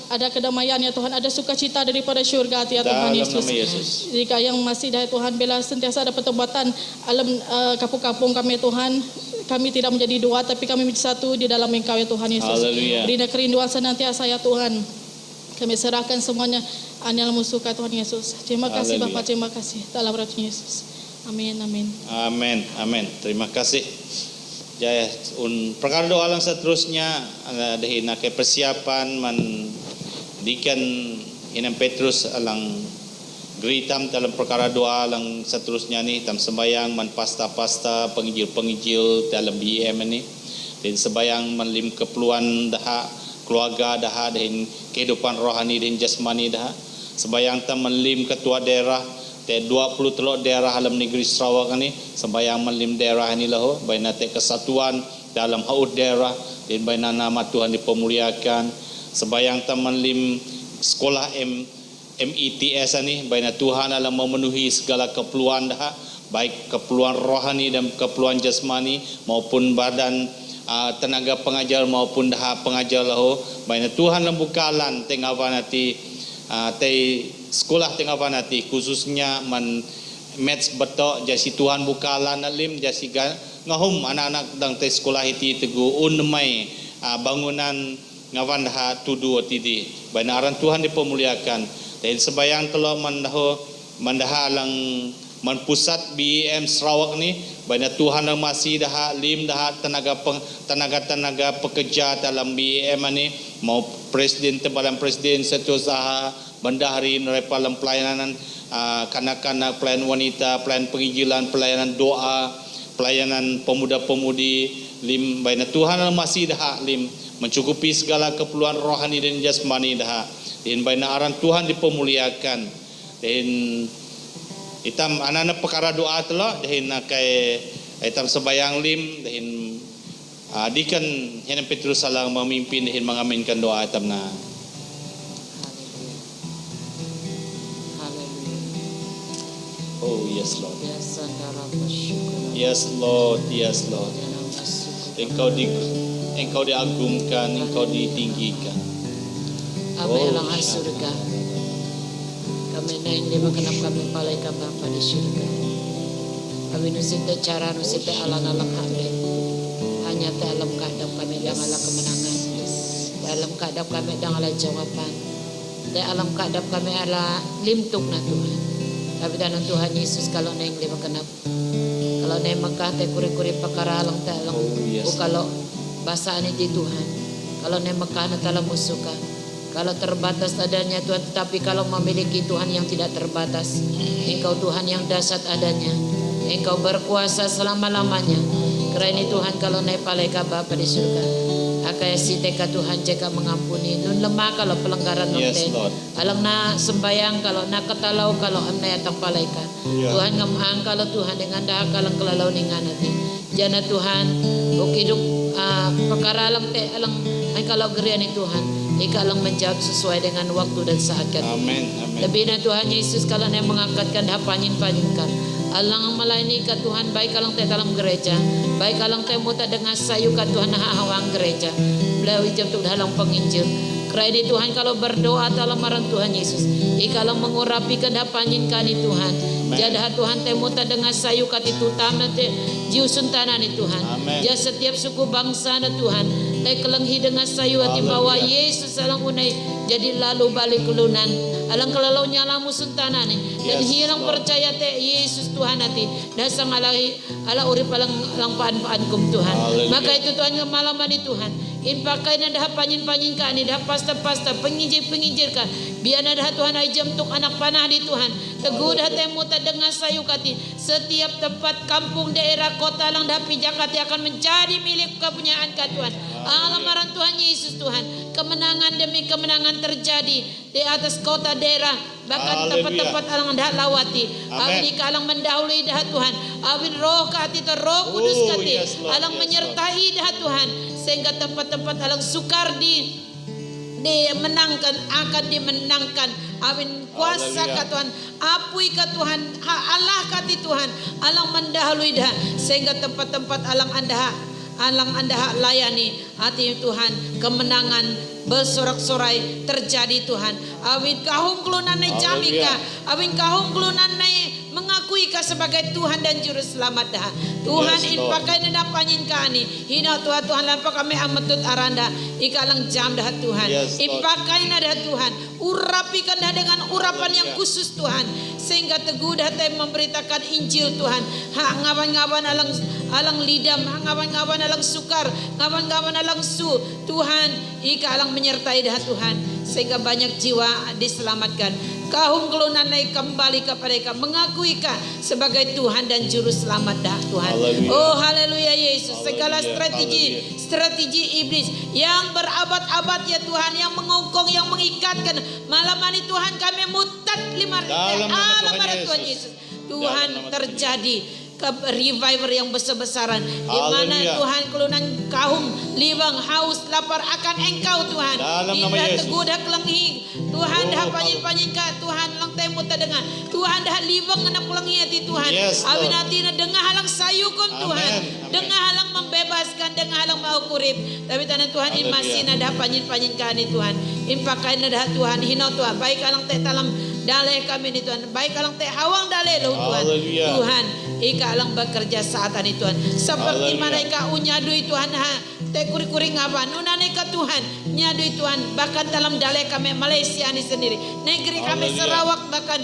Ada kedamaian ya Tuhan, ada sukacita daripada syurga ya Tuhan Dalam Yesus. nama Yesus. Jika yang masih dari Tuhan bila sentiasa ada pertobatan alam kampung-kampung kami Tuhan, kami tidak menjadi dua tapi kami menjadi satu di dalam Engkau ya Tuhan Yesus. Haleluya. Berilah kerinduan senantiasa ya Tuhan. Kami serahkan semuanya hanya dalam suka Tuhan Yesus. Terima kasih Haleluya. Bapa, terima kasih dalam nama Yesus. Amin, amin. Amin, amin. Terima kasih. Jaya, perkara doa lang seterusnya ada hinake persiapan man dikan hinam Petrus alang geritam dalam perkara doa lang seterusnya ni tam sembayang man pasta-pasta pengijil dalam BM ni dan sembayang man lim keperluan daha keluarga daha dan kehidupan rohani dan jasmani daha sembayang tam man lim ketua daerah te 20 telok daerah dalam negeri Sarawak ni sembayang malim daerah ni lah baina te kesatuan dalam haud daerah dan baina nama Tuhan dipemuliakan sembayang taman lim sekolah METS ni baina Tuhan dalam memenuhi segala keperluan dah baik keperluan rohani dan keperluan jasmani maupun badan tenaga pengajar maupun dah pengajar lah baina Tuhan lembukalan tengah nanti te sekolah tengah nanti khususnya man match betok jasi Tuhan bukalan alim jasi ngahum anak-anak dang te sekolah itu tegu unmai bangunan ngawan dah tudu tidi banaran Tuhan dipemuliakan dan sembayang telo mandaha lang man pusat BEM Sarawak ni bana Tuhan yang masih dah lim dah tenaga pekerja dalam BEM ni mau presiden tebalan presiden setiausaha bendahari nerepalam pelayanan kanak-kanak pelayanan wanita pelayanan penginjilan pelayanan doa pelayanan pemuda-pemudi lim bana Tuhan yang masih dah lim mencukupi segala keperluan rohani dan jasmani dah dan bana aran Tuhan dipemuliakan dan itam anak-anak perkara doa telah dahin nakai itam sebayang lim dahin dikan Hinam Petrus salang memimpin dahin mengaminkan doa itam na. Oh yes Lord. Yes Lord, yes Lord. Engkau diagungkan, engkau ditinggikan. Abay lang ang surga. Kami na hindi makanap kami palay ka Bapa di surga. Kami nusita cara nusita alang-alang kami. Hanya te alam kadap kami dang alang kemenangan. Te alam kadap kami dang alang jawaban. Te alam kadap kami ala limtuk na Tuhan. Kami dan Tuhan Yesus kalau na hindi makanap. Kalau na makate kuri-kuri pakara alang te alang. Oh, yes. O kalau basaan itu Tuhan. Kalau ne makanan dalam musuka, kalau terbatas adanya Tuhan, tetapi kalau memiliki Tuhan yang tidak terbatas, Engkau Tuhan yang dahsyat adanya, Engkau berkuasa selama-lamanya. Karena Tuhan kalau ne paleka Bapa di surga, akaya si teka Tuhan jika mengampuni nun lemah kalau pelanggaran nun Yes, te, Lord. alang na sembayang kalau na katalau kalau amna yatang paleka. Yeah. Tuhan ngamang kalau Tuhan dengan dah kalang kelalau ningan natin. Jana Tuhan, ukiduk perkara alang te alang ay kalau gerian ni Tuhan, ika alang menjawab sesuai dengan waktu dan saat kan. Amen. Amen. Lebih na Tuhan Yesus kalau na mengangkatkan hapanyin-panyin ka. Alang melayani ka Tuhan, baik alang te dalam gereja, baik alang te muta dengan sayu ka Tuhan hawang gereja. Beliau ijab tu dalam penginjil. Kerana Tuhan kalau berdoa dalam marang Tuhan Yesus, ikalang mengurapi kedapanyin kani Tuhan. Jadah Tuhan temuta dengan sayu kat itu tam nanti jiu suntanan ni Tuhan. Amen. Ja setiap suku bangsa na Tuhan, tay kelenghi dengan sayu hati bawa Yesus alang unai jadi lalu balik kelunan. Alang kelalau nyalamu suntanan ni dan Yes, hilang Lord. percaya te Yesus Tuhan hati dasang ala urip alang paan kum Tuhan. Hallelujah. Maka itu Tuhan ngalaman ni Tuhan. In pakai na dah panyin-panyin ka ni dah pasta-pasta pengijir-pengijir ka. Biar na dah Tuhan ay jam tuk anak panah di Tuhan. Teguh dah temu ta dengan sayu kati. Setiap tempat kampung daerah kota lang dah pijakati akan menjadi milik kepunyaan ka Tuhan. Alamaran Tuhan Yesus Tuhan. Kemenangan demi kemenangan terjadi di atas kota daerah. Bahkan Hallelujah. tempat-tempat alang dah lawati. Amen. Awin ika alang mendahului dah Tuhan. Awin roh kati to roh kudus Oh, kati. yes, Lord. Alang Yes, menyertai dah Tuhan. Sehingga tempat-tempat alang sukar dimenangkan akan dimenangkan. Awin kuasa Haleluya. ka Tuhan, apui ka Tuhan, Allah kati Tuhan, alang mendahului dah sehingga tempat-tempat alang anda layani hati Tuhan, kemenangan bersorak-sorai terjadi Tuhan. Awin kahung kelunan nai jamika, awin kahung kelunan nai mengakui ka sebagai Tuhan dan juru selamat dah. Tuhan Yes, in Lord. pakai na panyin ka ni. Hina Tuhan lampa kami amatut aranda. Ika lang jam dah Tuhan. Yes, In Lord. pakai na dah Tuhan. Urapikan dah dengan urapan yang Hallelujah. khusus Tuhan. Sehingga teguh dah tay memberitakan Injil Tuhan. Ngawan-ngawan alang lidam, ngawan-ngawan alang sukar, ngawan-ngawan alang su. Tuhan, ika alang menyertai dah Tuhan. Sehingga banyak jiwa diselamatkan. Kahung kelunan naik kembali kepada Ika, mengakui Ika sebagai Tuhan dan juru selamat dah Tuhan. Haleluya. Oh haleluya Yesus. Segala Haleluya. strategi iblis yang berabad-abad ya Tuhan, yang mengungkung, yang mengikatkan malam ini Tuhan kami mutat lima Dalam nama Tuhan Tuhan Yesus. Yesus. Tuhan Dalam nama terjadi ke revival yang besar-besaran di mana Haleluya. Tuhan kelunan kahum liwang haus lapar akan Engkau Tuhan. Dalam nama Ida Yesus. teguh dah kelengi Tuhan Oh, dah panyin-panyin ka Tuhan lang tayo muta dengan Tuhan dah liwang anak kelengi hati Tuhan. Yes, Lord. Awin hati na dengar halang sayu kom Tuhan. Amen. Amen. Dengar halang membebaskan, dengar halang mau kurip. Tapi tanah Tuhan in Haleluya. masih na dah panyin-panyin ka ni Tuhan. In pakai na dah Tuhan hinaw Tuhan. Baik alang te talam daleh kami ni Tuhan. Baik alang te hawang daleh lo Tuhan. Haleluya. Tuhan, ika alang bekerja saat ini Tuhan. Seperti Haleluya. mana ika unyadui Tuhan ha. Te kuri-kuri ngapan. Unane ka Tuhan. Nyadui Tuhan. Bahkan dalam daleh kami Malaysia ini sendiri. Negeri kami Haleluya. Sarawak bahkan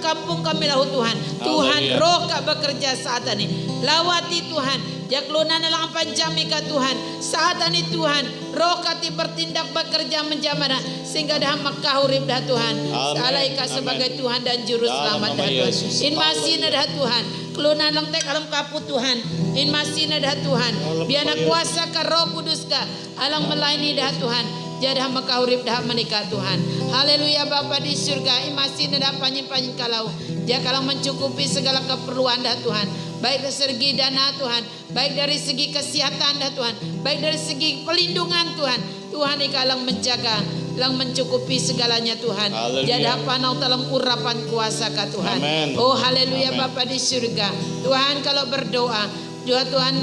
kampung kami lahu Tuhan. Tuhan Haleluya. roh ka bekerja saat ini. Lawati Tuhan. Jakluna na lang ang panjami ka Tuhan. Saat ini Tuhan. Roh kati bertindak bekerja menjamana. Sehingga dah makahurib dah Tuhan. Amen. Salai ka Amen. sebagai Tuhan dan juru Dalam selamat nama dah Tuhan. Yesus. In masih na dah Tuhan. Kelunan lang tek alam kapu Tuhan. In masih na dah Tuhan. Dalam Biar nama na kuasa ka roh kudus ka. Alang melayani dah Tuhan. Jadah makahurib dah menikah Tuhan. Haleluya Bapa di surga. Masih nada panyin-panyin kalau. Dia kalau mencukupi segala keperluan dah Tuhan. Baik dari segi dana Tuhan. Baik dari segi kesehatan dah Tuhan. Baik dari segi pelindungan Tuhan. Tuhan ikalang menjaga. Lang mencukupi segalanya Tuhan. Haleluya. Jadah panau dalam urapan kuasa ka Tuhan. Amen. Oh haleluya Amen. Bapa di surga. Tuhan kalau berdoa. Tuhan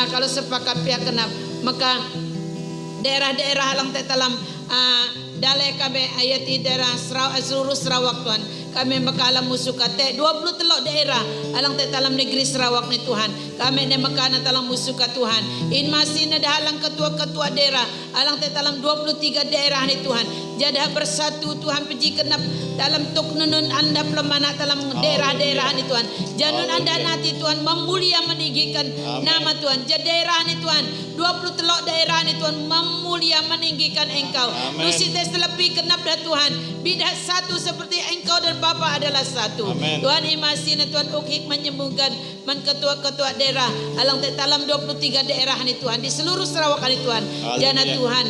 kalau sepakat pihak kenap. Maka daerah-daerah halang tetalam dalai kami ayat di daerah seluruh Sarawak Tuhan. Kami makalam musuh kate 20 telok daerah alang te dalam negeri Sarawak ni Tuhan. Kami ne makana dalam musuh ka Tuhan. In masih ada halang ketua-ketua daerah alang te dalam 23 daerah ni Tuhan. Jadah bersatu Tuhan puji kenap dalam tuk nunun anda pelemana dalam daerah-daerah ni Tuhan. Janun anda nanti Tuhan memulia meninggikan nama Tuhan. Jadi daerah ni Tuhan 20 telok daerah ni Tuhan memulia meninggikan Engkau. Nusi tes lebih kenap dah Tuhan. Bidah satu seperti Engkau dan Bapa adalah satu. Amen. Tuhan imasi na Tuhan ukik menyembuhkan man ketua-ketua daerah alang te dalam 23 daerah ni Tuhan di seluruh Sarawak ni Tuhan. Jana Tuhan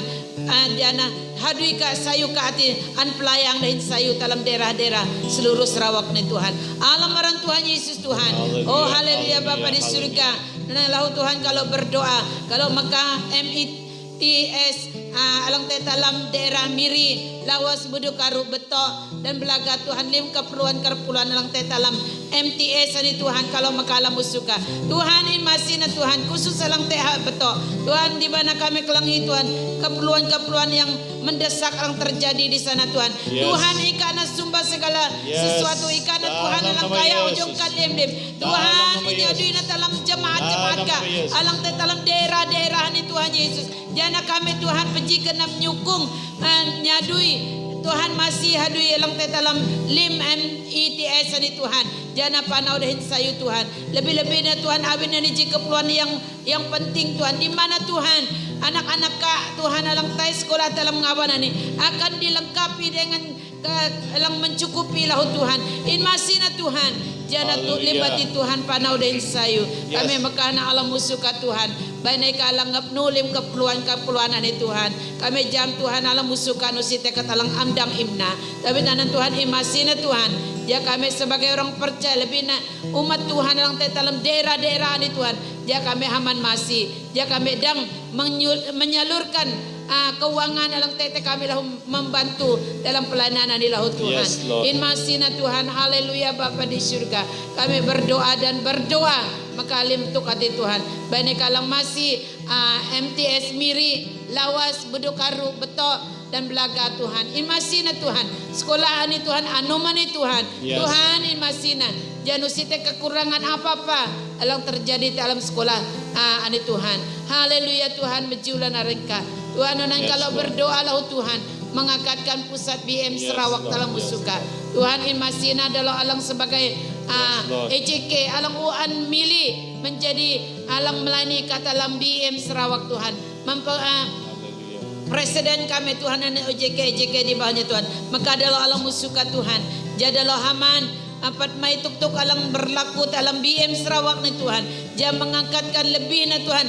jana hadui ka sayu ka ati an pelayang dahin sayu dalam daerah-daerah seluruh Sarawak ni Tuhan. Alam marang Tuhan Yesus Tuhan. Oh haleluya Bapa di surga. Nah lahu Tuhan kalau berdoa kalau maka MITS alang te dalam daerah Miri lawas budu karu betok dan belaga Tuhan lim keperluan alang te dalam MTS ani Tuhan kalau makalam musuka Tuhan in masih na Tuhan khusus alang te betok Tuhan di mana kami kelangi Tuhan keperluan yang mendesak alang terjadi di sana Tuhan. Tuhan ikana sumba segala sesuatu ikana Tuhan alang kaya ujung kadem Tuhan menyadui na dalam jemaat-jemaat ka alang te dalam daerah-daerah ni Tuhan Yesus. Jana kami Tuhan puji kenap nyukung nyadui Tuhan masih hadui elang te dalam lim MITS ni Tuhan. Jana panau dahin sayu Tuhan. Lebih-lebih na Tuhan awin ni keperluan yang penting Tuhan. Di mana Tuhan anak-anak ka Tuhan alang tay sekolah dalam ngawana ni akan dilengkapi dengan alang mencukupi lahu Tuhan. In masih na Tuhan. Jana tu libati Tuhan panau dahin sayu. Kami makana alam musuh ka Tuhan. Banai ka alang nulim keperluan ni Tuhan. Kami jam Tuhan alam musuh ka nusite katalang amdang imna. Tapi nanan Tuhan imasina Tuhan. Ya kami sebagai orang percaya lebih na umat Tuhan alang dalam daerah-daerah ni Tuhan. Ya kami haman masih. Ya kami dang menyalurkan keuangan alang tete kami lahu membantu dalam pelayanan di lahu Tuhan. In masina Tuhan, haleluya Bapa di surga. Kami berdoa dan berdoa makalim tukati Tuhan. Banyak kalang masih MTS Miri, lawas bedokaru betok dan belaga Tuhan. In masina Tuhan, sekolahan ni Tuhan, anoman ni Tuhan. Tuhan in masina. Jangan usite kekurangan apa-apa alang terjadi dalam sekolah ani Tuhan. Haleluya Tuhan mejulan arengka. Tuhan kalau berdoa lahu Tuhan mengangkatkan pusat BM Sarawak dalam musuka. Tuhan in masina adalah alang sebagai EJK alang uan mili menjadi alang melayani kata dalam BM Sarawak Tuhan. Presiden kami Tuhan dan EJK di bawahnya Tuhan. Maka adalah alang musuka Tuhan. Jadalah haman apat mai tuk-tuk alang berlaku dalam BM Sarawak ni Tuhan. Dia mengangkatkan lebih na Tuhan.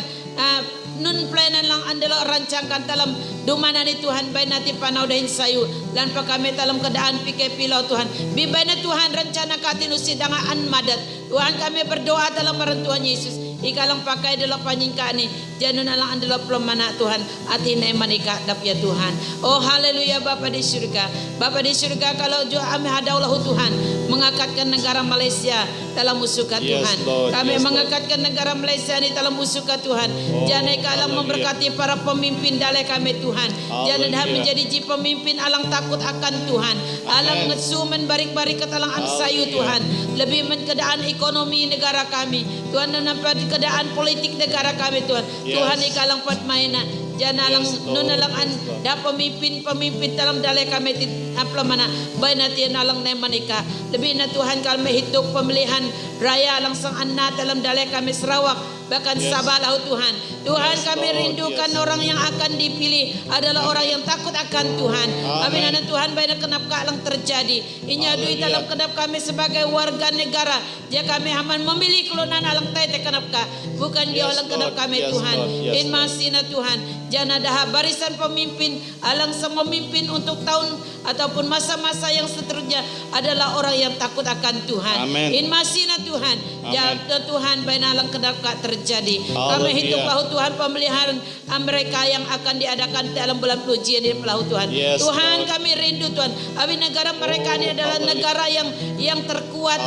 Nun planan lang andalo rancangkan dalam dumana ni Tuhan bay nati panau dahin sayu dan pa kami dalam keadaan pikir pilau Tuhan bibay na Tuhan rencana katinu sidangaan madat Tuhan kami berdoa dalam marang Tuhan Yesus ikalang pakai dalam panyingka ni janun alang andalo pelemana Tuhan atina manika dap ya Tuhan. Oh haleluya Bapa di surga. Bapa di surga kalau jo kami hadaulahu Tuhan mengangkatkan negara Malaysia dalam musuka Tuhan. Kami mengangkatkan negara Malaysia ni dalam musuka Tuhan. Jangan alang memberkati para pemimpin dalai kami Tuhan. Jangan dah menjadi pemimpin alang takut akan Tuhan. Alang ngesumen barik-barik katalang ansayu Tuhan. Lebih keadaan ekonomi negara kami. Tuhan dan keadaan politik negara kami Tuhan. Tuhan ikalang patmaina. Jangan alang nunalang dah pemimpin dalam dalai kami apa mana baik nanti alang nemanika. Lebih na Tuhan kami hidup pemilihan raya langsung anak dalam dalai kami Sarawak bahkan sabalah Tuhan. Tuhan kami rindukan orang yang akan dipilih adalah orang yang takut akan Tuhan. Amin. Dan Tuhan banyak kenapa alang terjadi. Inya duit dalam kenap kami sebagai warga negara. Dia kami haman memilih kelunan alang tete kenapa bukan dia alang kenap kami Tuhan. In masina Tuhan. Jangan ada barisan pemimpin alang memimpin untuk tahun ataupun masa-masa yang seterusnya adalah orang yang takut akan Tuhan. In masina Tuhan. Ya Tuhan banyak alang kenapa terjadi. terjadi. Kami Haleluya. hitung lahu Tuhan pemeliharaan mereka yang akan diadakan dalam bulan pujian ini lahu Tuhan. Yes, Tuhan Lord. kami rindu Tuhan. Abi negara mereka ini adalah Haleluya. negara yang terkuat,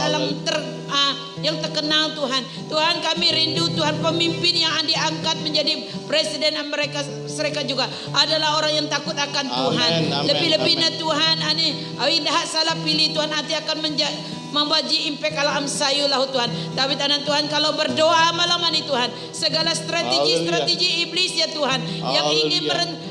yang terkenal Tuhan. Tuhan kami rindu Tuhan pemimpin yang diangkat menjadi presiden Amerika Serikat juga adalah orang yang takut akan Tuhan. Amin, Lebih-lebihnya amin. Tuhan awi dah salah pilih Tuhan nanti akan membaji impact alam sayu lahu Tuhan. Tapi tanah Tuhan kalau berdoa malam ini Tuhan, segala strategi iblis ya Tuhan yang ingin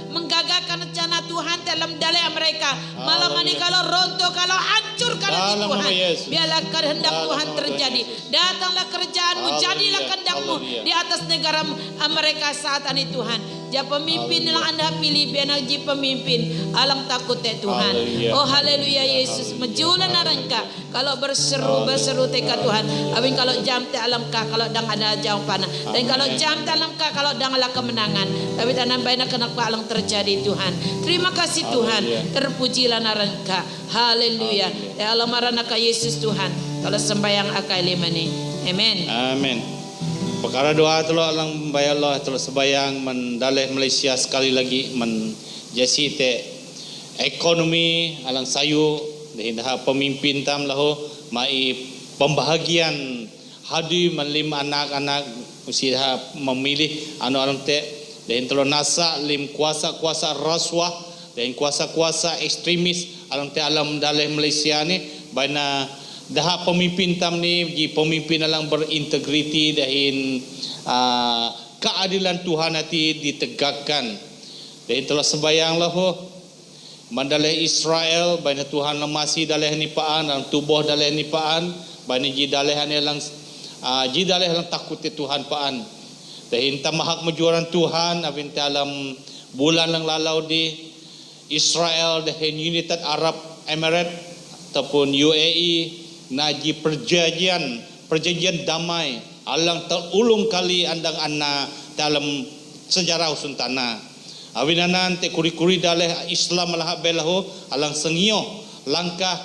menggagalkan rencana Tuhan dalam dalai mereka malam ini kalau rontok, kalau hancurkan hati Dalam Tuhan, nama Yesus. biarlah kehendak Dalam Tuhan nama terjadi. Datanglah kerjaanmu, Haleluya. jadilah kehendakmu Haleluya. di atas negara mereka saat ini Tuhan. Ja pemimpin yang Anda pilih biar ji pemimpin alang takut ya Tuhan. Haleluya. Oh haleluya Yesus, mejulan arangka kalau berseru teka Tuhan. Abin kalau jam te alamka kalau dang ada jawaban. Dan kalau jam te alamka kalau dang ala kemenangan. Tapi tanam baina kenapa alang terjadi Tuhan. Terima kasih Tuhan. Haleluya. Terpujilah arangka. Haleluya. Ya Allah maranaka Yesus Tuhan. Kalau sembahyang akai lima ni. Amen. Amin. Perkara doa telok alang bayar Allah telok sebayang mendalih Malaysia sekali lagi menjasi te ekonomi alang sayu dah pemimpin tam lahu mai pembahagian hadi melim anak-anak mesti dah memilih anu alang te dan telok nasa lim kuasa-kuasa rasuah dan kuasa-kuasa ekstremis alang te alam dalih Malaysia ni bana dah pemimpin tam ni ji pemimpin alang berintegriti dahin keadilan Tuhan nanti ditegakkan. Dan telah sembayang lahu mandalai Israel bana Tuhan masih dalih nipaan dalam tubuh dalih nipaan bana ji dalih ni alang ji dalih alang takut Tuhan paan. Dahin tamahak mejuaran Tuhan abin dalam bulan lang lalau di Israel dahin United Arab Emirates ataupun UAE naji perjanjian damai alang terulung kali andang anna dalam sejarah usun tanah awinanan te kuri-kuri daleh Islam lah belahu alang sengio langkah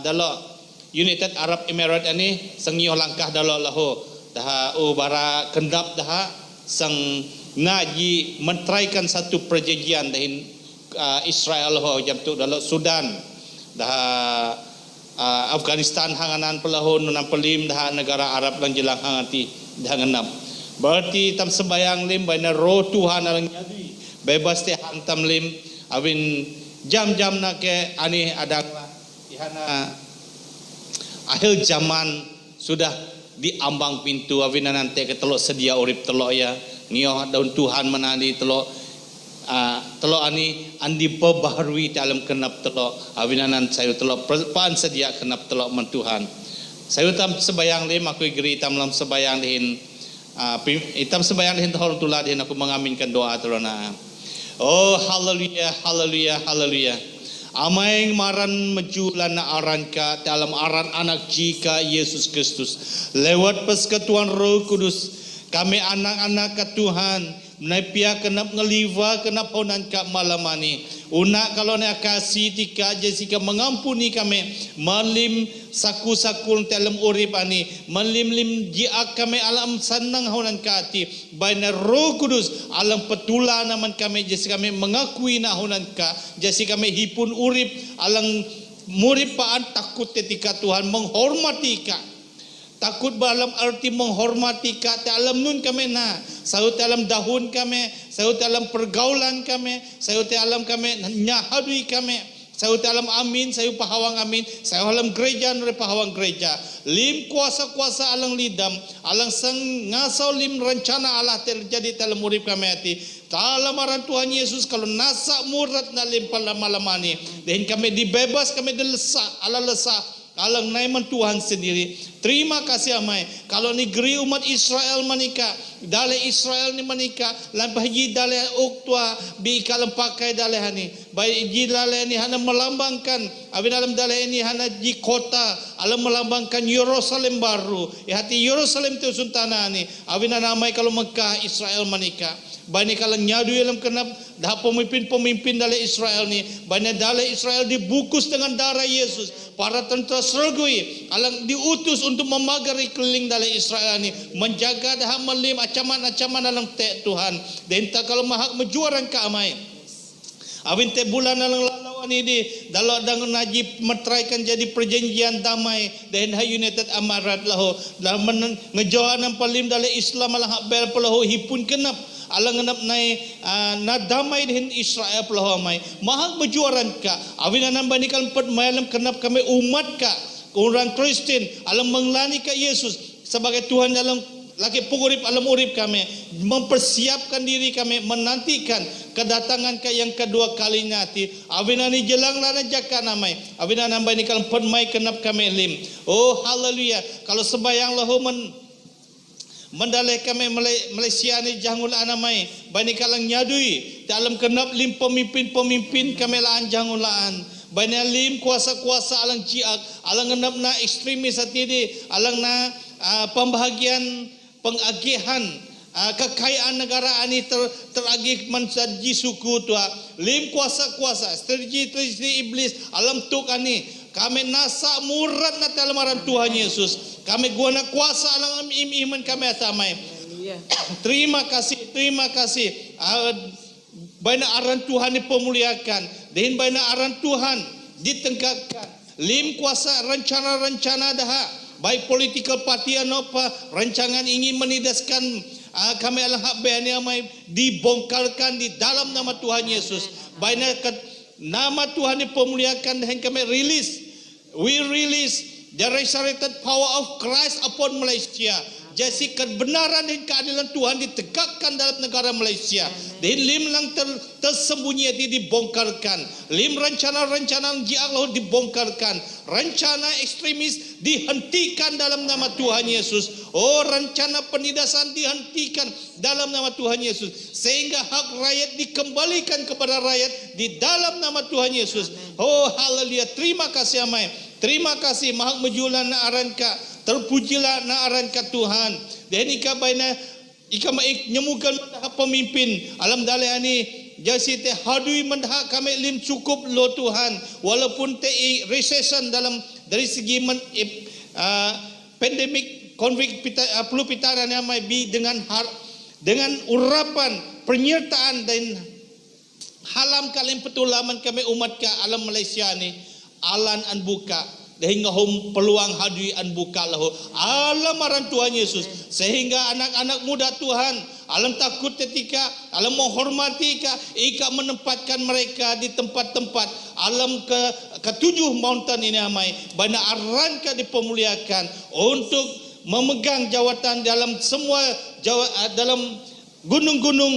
dalam United Arab Emirates ini sengio langkah dalam lahu dah bara kendap dah sang naji mentraikan satu perjanjian dahin Israel ho jam tu dalam Sudan dah Afghanistan hanganan pelahun nan pelim dah negara Arab lang jelang hangati dah ngenap. Berarti tam sembayang lim bana roh Tuhan alang jadi bebas te hantam lim awin jam-jam na ke ani adang ihana akhir zaman sudah diambang pintu awin nanti ke telok sedia urip telok ya ngioh daun Tuhan menani telok telok ani andi perbaharui dalam kenap telok awinanan saya telok pan sedia kenap telok men Tuhan saya tam sembayang lim aku igri tam lam sembayang dihin itam sembayang dihin tahun tulah dihin aku mengaminkan doa telok na oh haleluya haleluya haleluya amai maran mejulan na aranka dalam aran anak jika Yesus Kristus lewat persekutuan Roh Kudus kami anak-anak ke Tuhan Naipia kenap ngeliva kenap honan kak malam ini. Una kalau nak kasih tika Jessica mengampuni kami malim saku-saku dalam urip ani malim-lim jiak kami alam senang honan kati baina Roh Kudus alam petula naman kami Jessica kami mengakui na honan ka Jessica kami hipun urip alang murip paan takut ketika Tuhan menghormati ka. Takut dalam arti menghormati kata alam nun kami na saut alam dahun kami saut alam pergaulan kami saut alam kami nyahadui kami saut alam amin sayu pahawang amin sayu alam gereja nure pahawang gereja lim kuasa-kuasa alang lidam alang sang ngasau lim rencana Allah terjadi dalam urip kami hati dalam aran Tuhan Yesus kalau nasa murat na lim malamani dan kami dibebas kami dilesa ala lesa alang naiman Tuhan sendiri. Terima kasih amai. Kalau negeri umat Israel menikah, dalai Israel ni menikah, lampah ji dalai uktua bi kalam pakai dalai hani. Baik ji dalai ni hana melambangkan, abin dalam dalai ini hana ji kota, alam melambangkan Yerusalem baru. Hati Yerusalem tu suntana ni. Abin namai kalau Mekah Israel menikah. Banyak kalau nyadu dalam kenap dah pemimpin-pemimpin dalai Israel ni banyak dalai Israel dibungkus dengan darah Yesus para tentera surgawi alang diutus untuk memagari keliling dari Israel ni, menjaga dah melim acaman-acaman dalam te Tuhan. Dan tak kalau mahak menjuaran ka amai. Awin te bulan dalam lawan ini dalam dengan najib metraikan jadi perjanjian damai dan United Amarat lahu dalam ngejoan ang palim dari Islam alang hakber pelahu hipun kenap alang ngenap nai na damai dengan Israel pelahu amai mahak menjuaran ka awin anam banikan pet malam kenap kami umat ka orang Kristen alang menglani ka Yesus sebagai Tuhan dalam lagi pengurip alam urip kami mempersiapkan diri kami menantikan kedatangan ke yang kedua kali nanti awinani jelang lana jaka namai awinan nambah ini kalau penmai kenap kami lim oh haleluya kalau sembayang lahu mendalai kami Malaysia ni jangul anamai bani kalang nyadui dalam kenap lim pemimpin kami laan jangulaan bani lim kuasa-kuasa alang jiak alang kenap na ekstremis hati alang na pembahagian pengagihan kekayaan negara ini teragih menjadi suku tua lim kuasa-kuasa strategi iblis alam tuk ani kami nasa murad na telamaran Tuhan Yesus kami guna kuasa alam iman kami atamai terima kasih banyak aran Tuhan dipemuliakan dan banyak aran Tuhan ditengkakkan lim kuasa rencana-rencana dah baik political party apa rancangan ingin menidaskan kami alang hak bayani amai dibongkarkan di dalam nama Tuhan Yesus banyak nama Tuhan dipemuliakan dan kami we release the resurrected power of Christ upon Malaysia jadi kebenaran dan keadilan Tuhan ditegakkan dalam negara Malaysia dan lim lang tersembunyi dibongkarkan lim rencana-rencana Allah dibongkarkan rencana ekstremis dihentikan dalam nama Tuhan Yesus oh rencana penindasan dihentikan dalam nama Tuhan Yesus sehingga hak rakyat dikembalikan kepada rakyat di dalam nama Tuhan Yesus oh haleluya terima kasih amai terima kasih mahak mejulan na aranka terpujilah na aranka Tuhan dan ika baina ika maik nyemukan mendah pemimpin alam dalani jasi te hadui mendah kami lim cukup lo Tuhan walaupun te recession dalam dari segi pandemik konflik perlu pitaran yang mai bi dengan urapan penyertaan dan halam kalim petulaman kami umat ka alam Malaysia ni alan an buka sehingga peluang hadui an buka lahu alam aran Tuhan Yesus sehingga anak-anak muda Tuhan alam takut ketika alam menghormati ika menempatkan mereka di tempat-tempat alam ketujuh mountain ini amai bana aran ka dipemuliakan untuk memegang jawatan dalam semua dalam gunung-gunung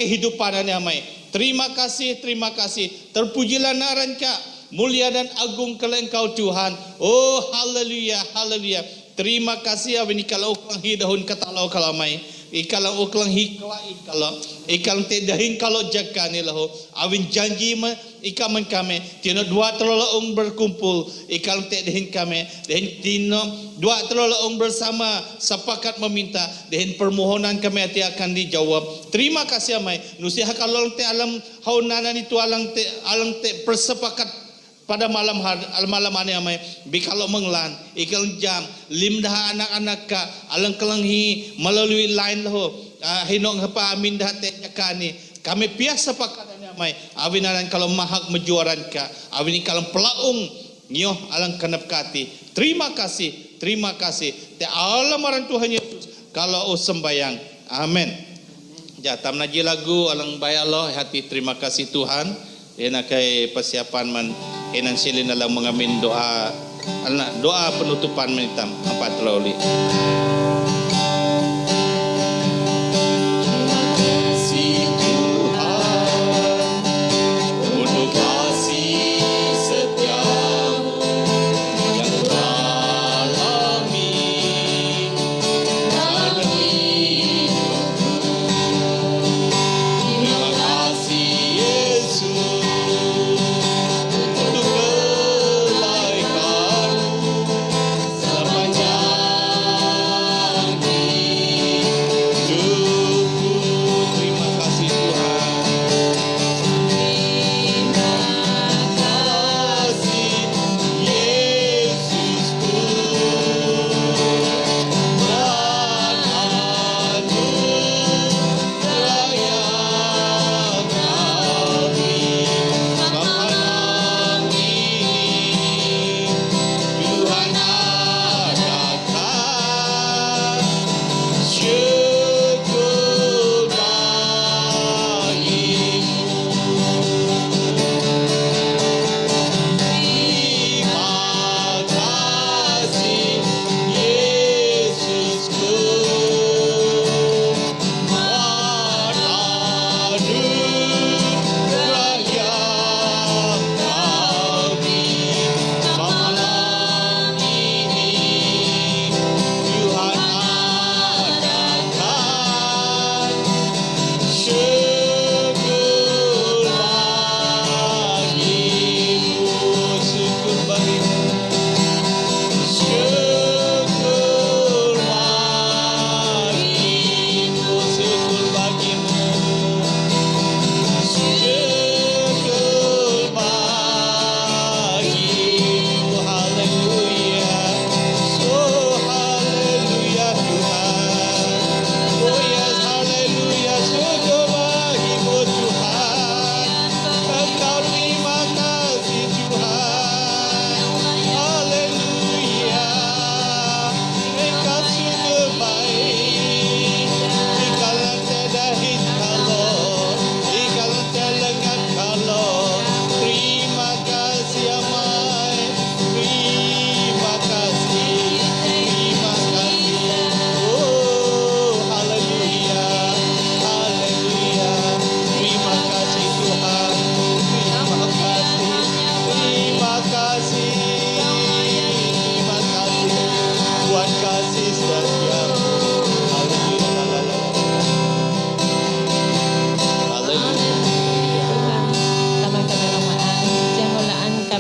kehidupan ini amai terima kasih terpujilah naran ka mulia dan agung kalau Engkau Tuhan. Oh haleluya, haleluya. Terima kasih awin ikalau klang hidahun katalau kalamai. Ikalau uklang ikalau tedahin kalau jakani lahu awin janji ikaman kami tino dua terlalu berkumpul ikalau tedahin kami dan tino dua terlalu bersama sepakat meminta dan permohonan kami hati akan dijawab. Terima kasih amai nusiha kalau te alam haunanan itu alang te persepakat pada malam hari amai bikalo menglan ikal jam limdah anak-anak ka alang kelanghi melalui line lahu hinong hapa amin dah te yakani kami biasa pakatan amai awinaran kalau mahak mejuaran ka awin kalau pelaung nyoh alang kanap kati terima kasih te alam aran Tuhan Yesus kalau sembayang amin jatam naji lagu alang bayar Allah hati terima kasih Tuhan enakai persiapan man enan silin dalam mengamin doa penutupan menitam empat loli.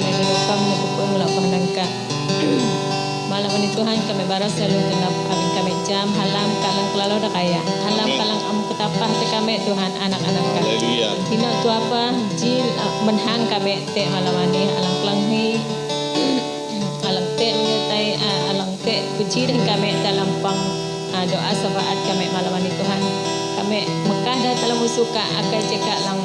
kami minukam niya pupun mula pahanangka. Malam ini Tuhan kami baras selalu kenap kami jam halam kalang kelalau dah kaya halam kalang am ketapah te kami Tuhan anak-anak kami. Haleluya. Ino tu apa jil menhang kami te malam ini alang kelang hi alang te menyertai alang te puji dan kami dalam pang doa syafaat kami malam ini Tuhan. Kami Mekah dah dalam suka akan cekak lang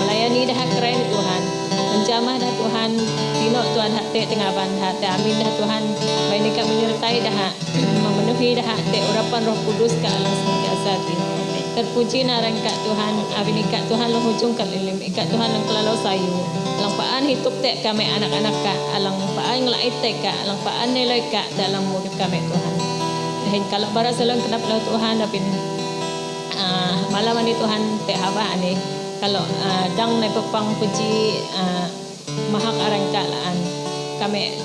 melayani dah keren Tuhan. Menjamah dah Tuhan, tino Tuhan hati tengah bandat, amin dah Tuhan. Baik ni kami menyertai dah, memenuhi dah hati urapan Roh Kudus ke alam senantiasa ti. Terpuji narang kat Tuhan, amin ikat Tuhan lo hujung kalilim, ikat Tuhan lang kelalau sayu. Alang paan hidup tek kami anak-anak ka, alang paan ngelait tek ka, alang paan nilai ka dalam murid kami Tuhan. Dan kalau barat selang kenap lo Tuhan, tapi malam ni Tuhan tek habah ni. Kalau dang na pepang puji mahak arang kalaan kami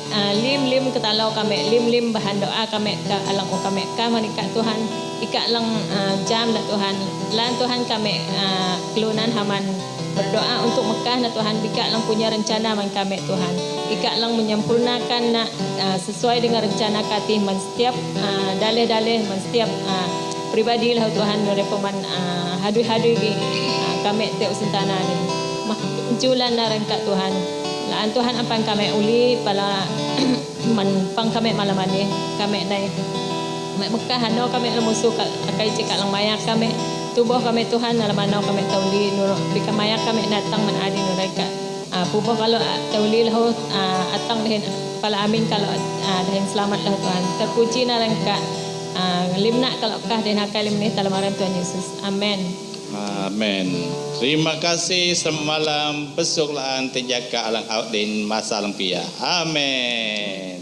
lim ketalau kami lim bahan doa kami ka alang o kami ka manika Tuhan ika lang jam na Tuhan lan Tuhan kami kelunan haman berdoa untuk Mekah na Tuhan ika lang punya rencana man kami Tuhan ika lang menyempurnakan na sesuai dengan rencana katih man setiap dalih-dalih man setiap pribadi lah Tuhan dari peman hadu-hadu kami te usintana ni julan narang kat Tuhan laan Tuhan ampang kami uli pala pang kami malam ni kami nai Mekah hano kami musuh akai cekak lang maya kami tubuh kami Tuhan dalam manau kami tauli nurut bika maya kami datang menadi nureka pubuh kalau tauli lahu atang dahin pala amin kalau dahin selamat lah Tuhan terpuji narang kat limna kalau kah den hakalim ni dalam nama Tuhan Yesus amin. Amin. Terima kasih selamat malam. Besok laan terjaga alang out din masa lempia. Amin.